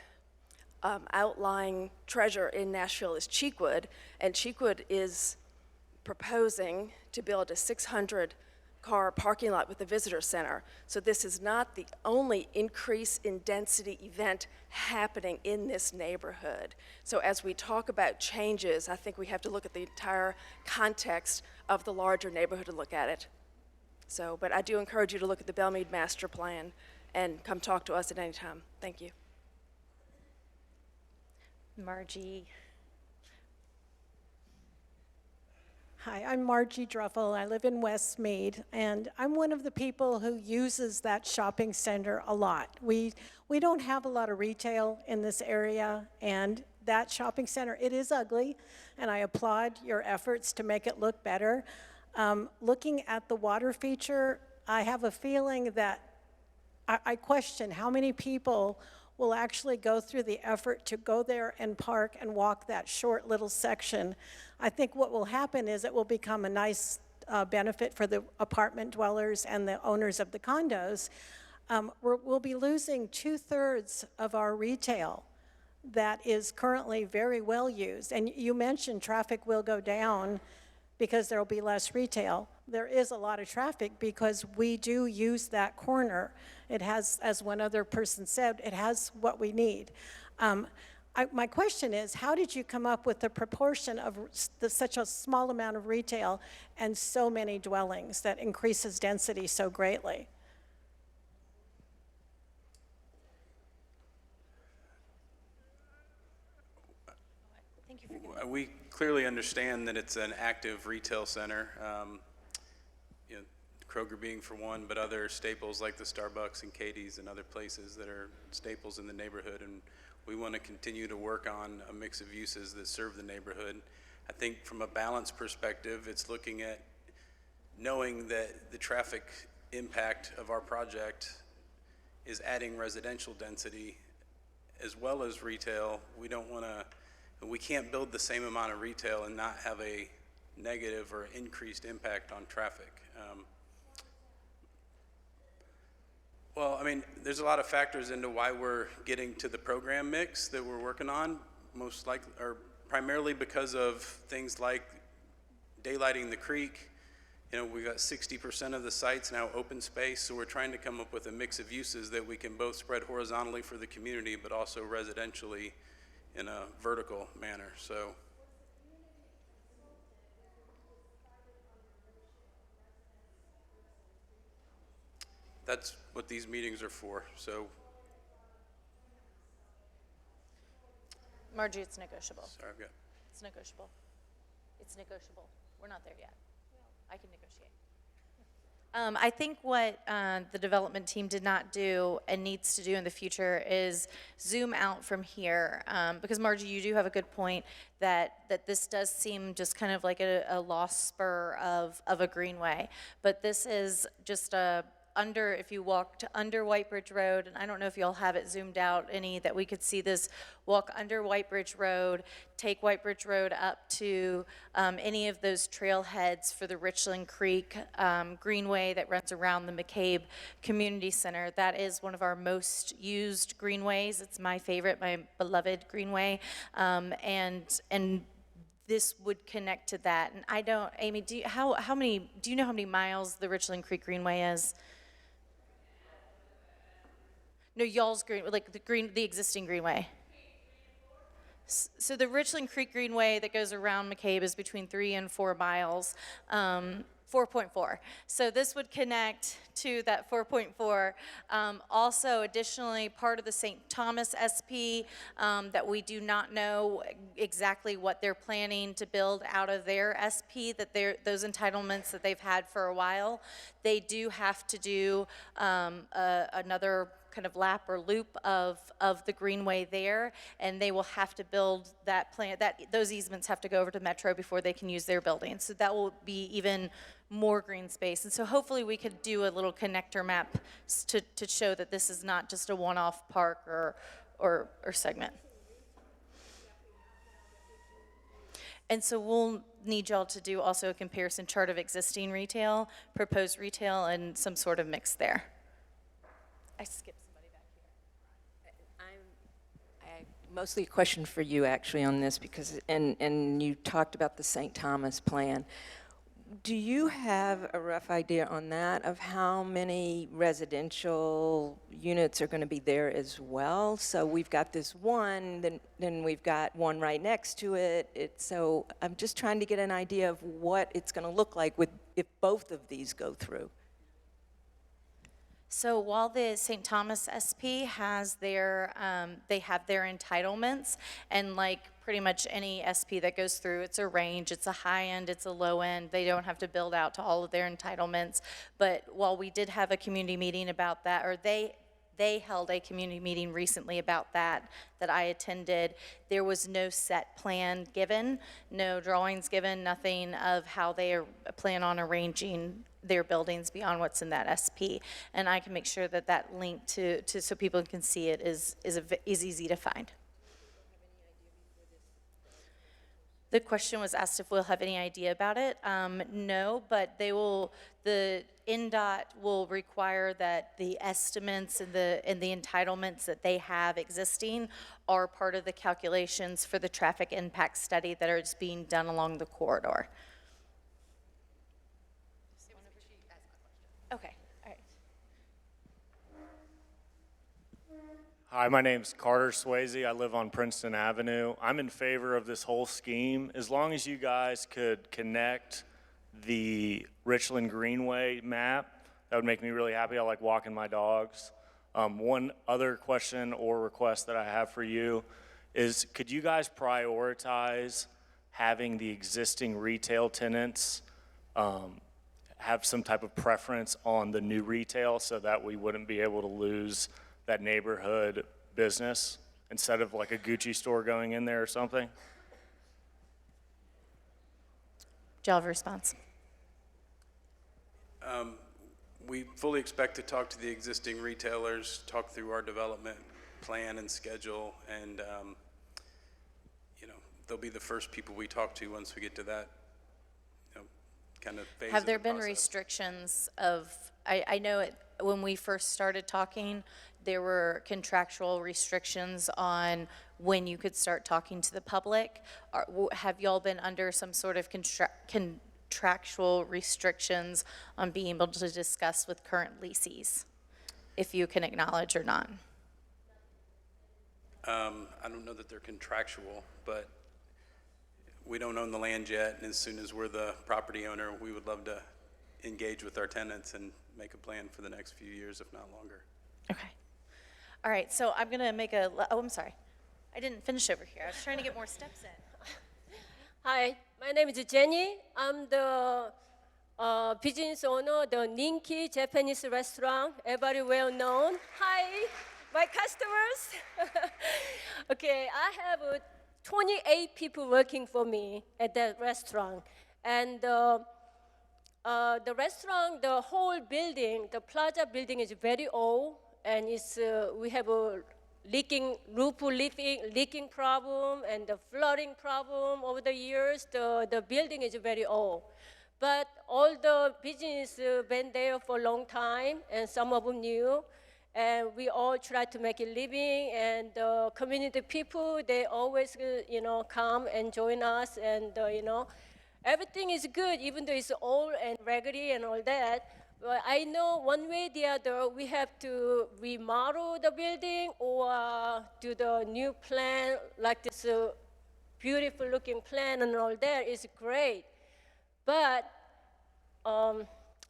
outlying treasure in Nashville is Cheekwood, and Cheekwood is proposing to build a 600-car parking lot with a visitor center. So this is not the only increase in density event happening in this neighborhood. So as we talk about changes, I think we have to look at the entire context of the larger neighborhood to look at it. So, but I do encourage you to look at the Belle Meade Master Plan and come talk to us at any time. Thank you. Margie. Hi, I'm Margie Druffel. I live in West Meade, and I'm one of the people who uses that shopping center a lot. We don't have a lot of retail in this area, and that shopping center, it is ugly, and I applaud your efforts to make it look better. Looking at the water feature, I have a feeling that I question how many people will actually go through the effort to go there and park and walk that short little section. I think what will happen is it will become a nice benefit for the apartment dwellers and the owners of the condos. We'll be losing 2/3 of our retail that is currently very well used. And you mentioned traffic will go down because there will be less retail. There is a lot of traffic because we do use that corner. It has, as one other person said, it has what we need. My question is, how did you come up with the proportion of such a small amount of retail and so many dwellings that increases density so greatly? We clearly understand that it's an active retail center. You know, Kroger being for one, but other staples like the Starbucks and Katie's and other places that are staples in the neighborhood. And we want to continue to work on a mix of uses that serve the neighborhood. I think from a balance perspective, it's looking at knowing that the traffic impact of our project is adding residential density as well as retail. We can't build the same amount of retail and not have a negative or increased impact on traffic. Well, I mean, there's a lot of factors into why we're getting to the program mix that we're working on, most likely, or primarily because of things like daylighting the creek, You know, we got 60% of the sites now open space, so we're trying to come up with a mix of uses that we can both spread horizontally for the community, but also residentially in a vertical manner. So that's what these meetings are for. So, Margie, it's negotiable. sorry, I've got. It's negotiable. It's negotiable. We're not there yet. I can negotiate. I think what the development team did not do and needs to do in the future is zoom out from here. Because Margie, you do have a good point that this does seem just kind of like a lost spur of a greenway. But this is just if you walked under White Bridge Road, and I don't know if y'all have it zoomed out any, that we could see this, walk under White Bridge Road, take White Bridge Road up to any of those trailheads for the Richland Creek Greenway that runs around the McCabe Community Center. That is one of our most used greenways. It's my favorite, my beloved greenway. And this would connect to that. And I don't, Amy, do you know how many miles the Richland Creek Greenway is? No, y'all's green, like the existing greenway. So the Richland Creek Greenway that goes around McCabe is between 3 and 4 miles, 4.4. So this would connect to that 4.4. Also, additionally, part of the St. Thomas SP that we do not know exactly what they're planning to build out of their SP, those entitlements that they've had for a while. They do have to do another kind of lap or loop of the greenway there, and they will have to build that plan. Those easements have to go over to Metro before they can use their building. So that will be even more green space. And so hopefully we could do a little connector map to show that this is not just a one-off park or segment. And so we'll need y'all to do also a comparison chart of existing retail, proposed retail, and some sort of mix there. I skipped. Mostly a question for you, actually, on this, because, and you talked about the St. Thomas plan. Do you have a rough idea on that of how many residential units are going to be there as well? So we've got this one, then we've got one right next to it. So I'm just trying to get an idea of what it's going to look like if both of these go through. So while the St. Thomas SP has their, they have their entitlements, and like pretty much any SP that goes through, it's a range, it's a high end, it's a low end. They don't have to build out to all of their entitlements. But while we did have a community meeting about that, or they held a community meeting recently about that I attended, there was no set plan given, no drawings given, nothing of how they plan on arranging their buildings beyond what's in that SP. And I can make sure that that link to so people can see it is easy to find. The question was asked if we'll have any idea about it. No, but the NDOT will require that the estimates and the entitlements that they have existing are part of the calculations for the traffic impact study that is being done along the corridor. Okay, all right. Hi, my name's Carter Swayze. I live on Princeton Avenue. I'm in favor of this whole scheme. As long as you guys could connect the Richland Greenway map, that would make me really happy. I like walking my dogs. One other question or request that I have for you is, could you guys prioritize having the existing retail tenants have some type of preference on the new retail so that we wouldn't be able to lose that neighborhood business instead of like a Gucci store going in there or something? Do you have a response? We fully expect to talk to the existing retailers, talk through our development plan and schedule, and they'll be the first people we talk to once we get to that kind of phase. Have there been restrictions of, I know when we first started talking, there were contractual restrictions on when you could start talking to the public. Have y'all been under some sort of contractual restrictions on being able to discuss with current leases, if you can acknowledge or not. I don't know that they're contractual, but we don't own the land yet, and as soon as we're the property owner, we would love to engage with our tenants and make a plan for the next few years, if not longer. Okay. All right, so I'm gonna make I'm sorry. I didn't finish over here. I was trying to get more steps in. Hi, my name is Jenny. I'm the business owner, the Ninki Japanese restaurant, everybody well known. Hi, my customers. Okay, I have 28 people working for me at that restaurant. And the restaurant, the whole building, the plaza building is very old, and we have a roof leaking problem and the flooding problem over the years. The building is very old. But all the business been there for a long time, and some of them new. And we all try to make a living, and the community people, they always, come and join us, and, everything is good, even though it's old and raggedy and all that. But I know one way or the other, we have to remodel the building or do the new plan, like this beautiful looking plan and all that is great. But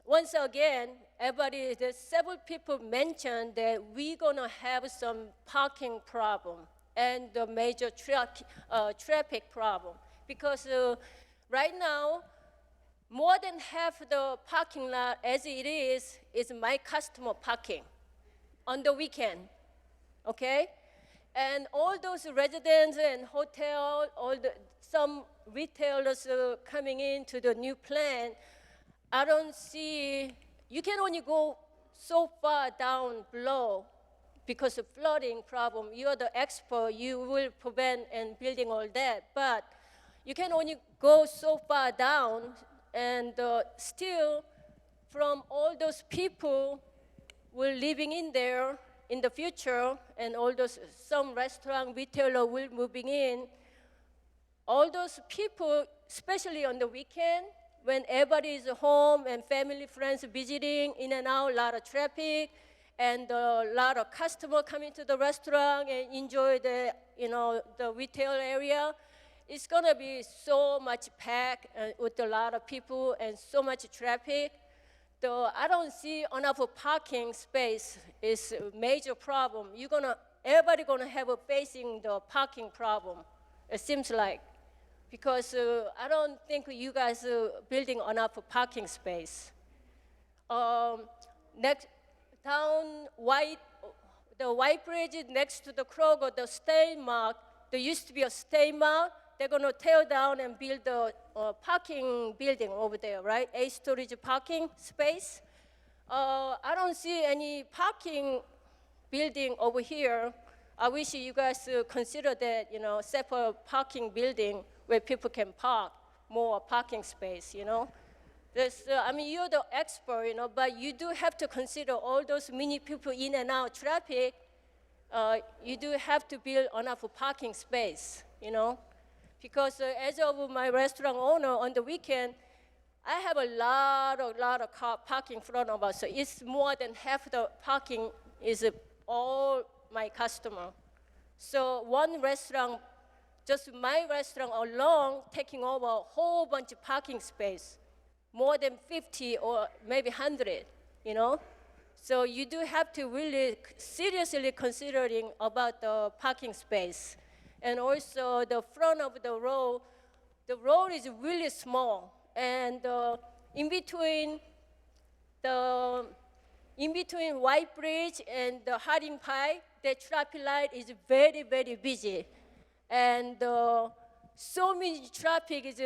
once again, there's several people mentioned that we're gonna have some parking problem and the major traffic problem. Because right now, more than half the parking lot as it is my customer parking on the weekend, okay? And all those residents and hotels, some retailers coming into the new plan, I don't see, you can only go so far down below because of flooding problem. You're the expert, you will prevent and building all that, but you can only go so far down, and still from all those people who are living in there in the future, and some restaurant retailer will moving in, all those people, especially on the weekend, when everybody is home and family, friends visiting in and out, a lot of traffic, and a lot of customers coming to the restaurant and enjoy the retail area. It's gonna be so much packed with a lot of people and so much traffic. So I don't see enough parking space is a major problem. Everybody gonna have facing the parking problem, it seems like. Because I don't think you guys are building enough parking space. Next, the White Bridge next to the Kroger, the Stay Mart, there used to be a Stay Mart. They're gonna tear down and build a parking building over there, right? 8 storage parking space. I don't see any parking building over here. I wish you guys consider that, separate parking building where people can park, more parking space, you're the expert, but you do have to consider all those many people in and out traffic. You do have to build enough parking space, Because as of my restaurant owner on the weekend, I have a lot of car parking in front of us. So it's more than half the parking is all my customer. So one restaurant, just my restaurant alone, taking over a whole bunch of parking space, more than 50 or maybe 100, So you do have to really seriously considering about the parking space. And also the front of the road is really small. And in between White Bridge and the Harding Pike, the traffic light is very, very busy. And so many traffic is,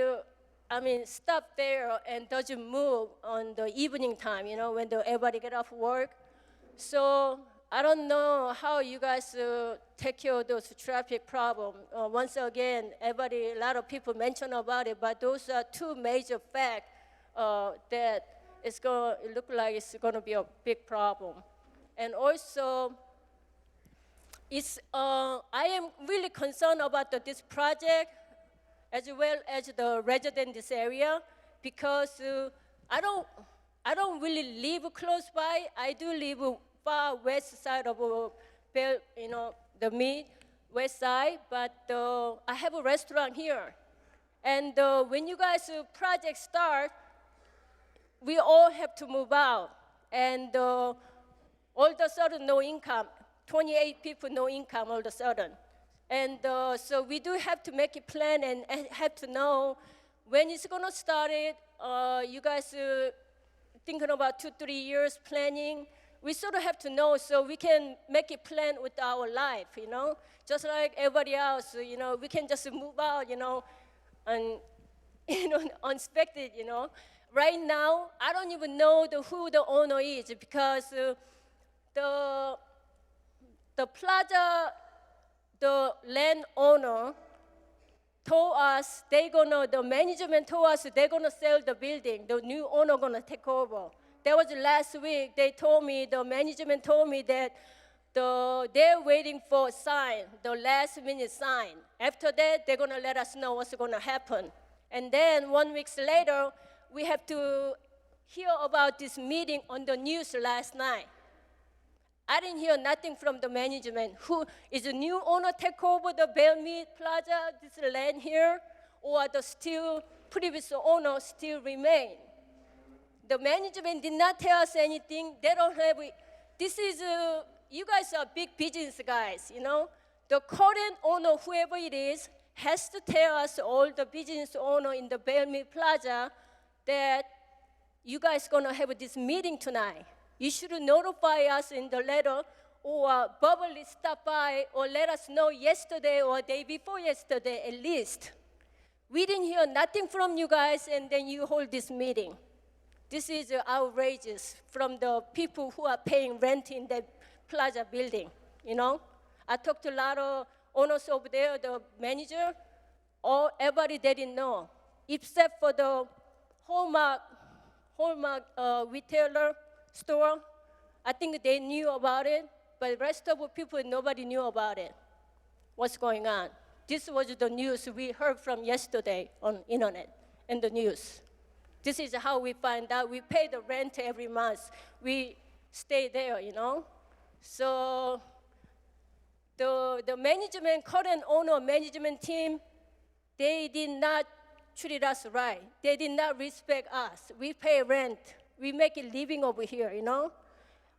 stop there and doesn't move on the evening time, when everybody get off work. So I don't know how you guys take care of those traffic problems. Once again, a lot of people mention about it, but those are two major facts that it look like it's going to be a big problem. And also, I am really concerned about this project, as well as the residents in this area, because I don't really live close by. I do live far west side of the Meade west side, but I have a restaurant here. And when you guys project start, we all have to move out. And all of a sudden, no income. 28 people, no income all of a sudden. And so we do have to make a plan and have to know when it's going to start it. You guys thinking about 2-3 years planning. We sort of have to know so we can make a plan with our life, Just like everybody else, we can just move out, and, unexpected, Right now, I don't even know who the owner is because the plaza, the landowner told us the management told us they're gonna sell the building. The new owner gonna take over. That was last week. The management told me that they're waiting for a sign, the last minute sign. After that, they're gonna let us know what's gonna happen. And then 1 week later, we have to hear about this meeting on the news last night. I didn't hear nothing from the management. Who is the new owner take over the Belle Meade Plaza, this land here, or the previous owner still remain? The management did not tell us anything. They don't have. You guys are big business guys, The current owner, whoever it is, has to tell us, all the business owner in the Belle Meade Plaza, that you guys gonna have this meeting tonight. You should notify us in the letter or verbally stop by or let us know yesterday or day before yesterday at least. We didn't hear nothing from you guys and then you hold this meeting. This is outrageous from the people who are paying rent in the plaza building, I talked to a lot of owners over there, the manager, everybody they didn't know, except for the Hallmark retailer store. I think they knew about it, but the rest of the people, nobody knew about it. What's going on? This was the news we heard from yesterday on internet and the news. This is how we find out. We pay the rent every month. We stay there, So the management, current owner management team, they did not treat us right. They did not respect us. We pay rent. We make a living over here,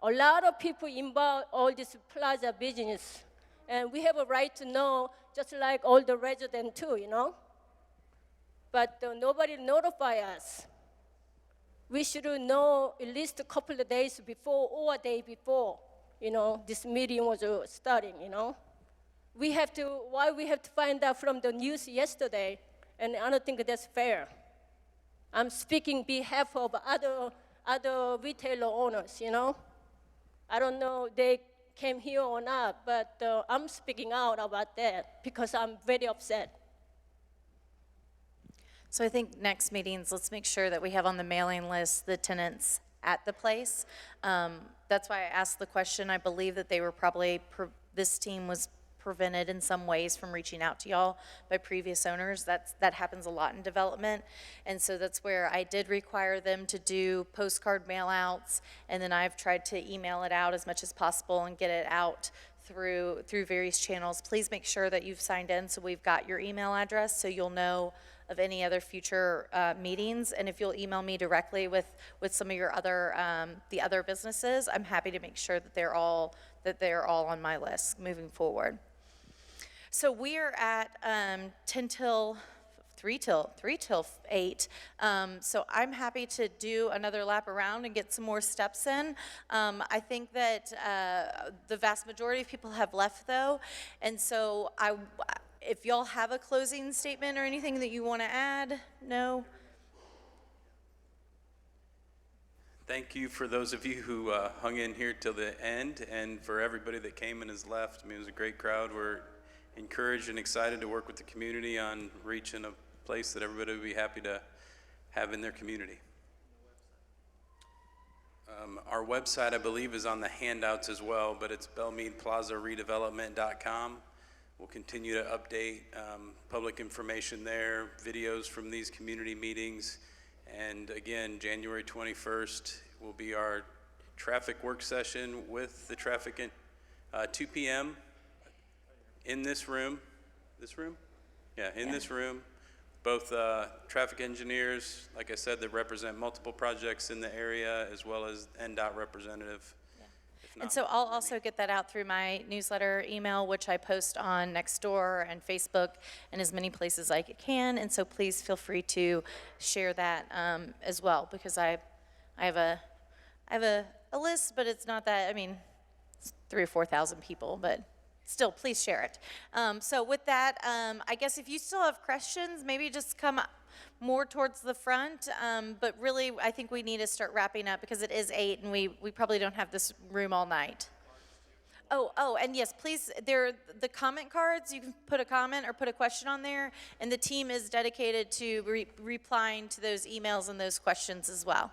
A lot of people involved all this plaza business. And we have a right to know, just like all the residents too, But nobody notify us. We should know at least a couple of days before or a day before, this meeting was starting, Why we have to find out from the news yesterday, and I don't think that's fair. I'm speaking on behalf of other retailer owners, I don't know if they came here or not, but I'm speaking out about that because I'm very upset. So I think next meetings, let's make sure that we have on the mailing list the tenants at the place. That's why I asked the question. I believe that they were probably, this team was prevented in some ways from reaching out to y'all by previous owners. That happens a lot in development. And so that's where I did require them to do postcard mail outs, and then I've tried to email it out as much as possible and get it out through various channels. Please make sure that you've signed in so we've got your email address so you'll know of any other future meetings. And if you'll email me directly with some of your the other businesses, I'm happy to make sure that they're all on my list moving forward. So we are at 3 till 8. So I'm happy to do another lap around and get some more steps in. I think that the vast majority of people have left though. And so if y'all have a closing statement or anything that you want to add, no? Thank you for those of you who hung in here till the end, and for everybody that came and has left. I mean, it was a great crowd. We're encouraged and excited to work with the community on reaching a place that everybody would be happy to have in their community. Our website, I believe, is on the handouts as well, but it's BelleMeadePlazaRedevelopment.com. We'll continue to update public information there, videos from these community meetings, And again, January 21st will be our traffic work session with the traffic at 2 p.m. in this room. This room? Yeah, in this room. Both traffic engineers, like I said, that represent multiple projects in the area, as well as NDOT representative. And so I'll also get that out through my newsletter email, which I post on Nextdoor and Facebook and as many places like I can. And so please feel free to share that as well, because I have a list, but it's not that, I mean, it's 3,000 or 4,000 people, but still, please share it. So with that, I guess if you still have questions, maybe just come more towards the front. But really, I think we need to start wrapping up because it is 8 and we probably don't have this room all night. Oh, and yes, please, the comment cards, you can put a comment or put a question on there, and the team is dedicated to replying to those emails and those questions as well.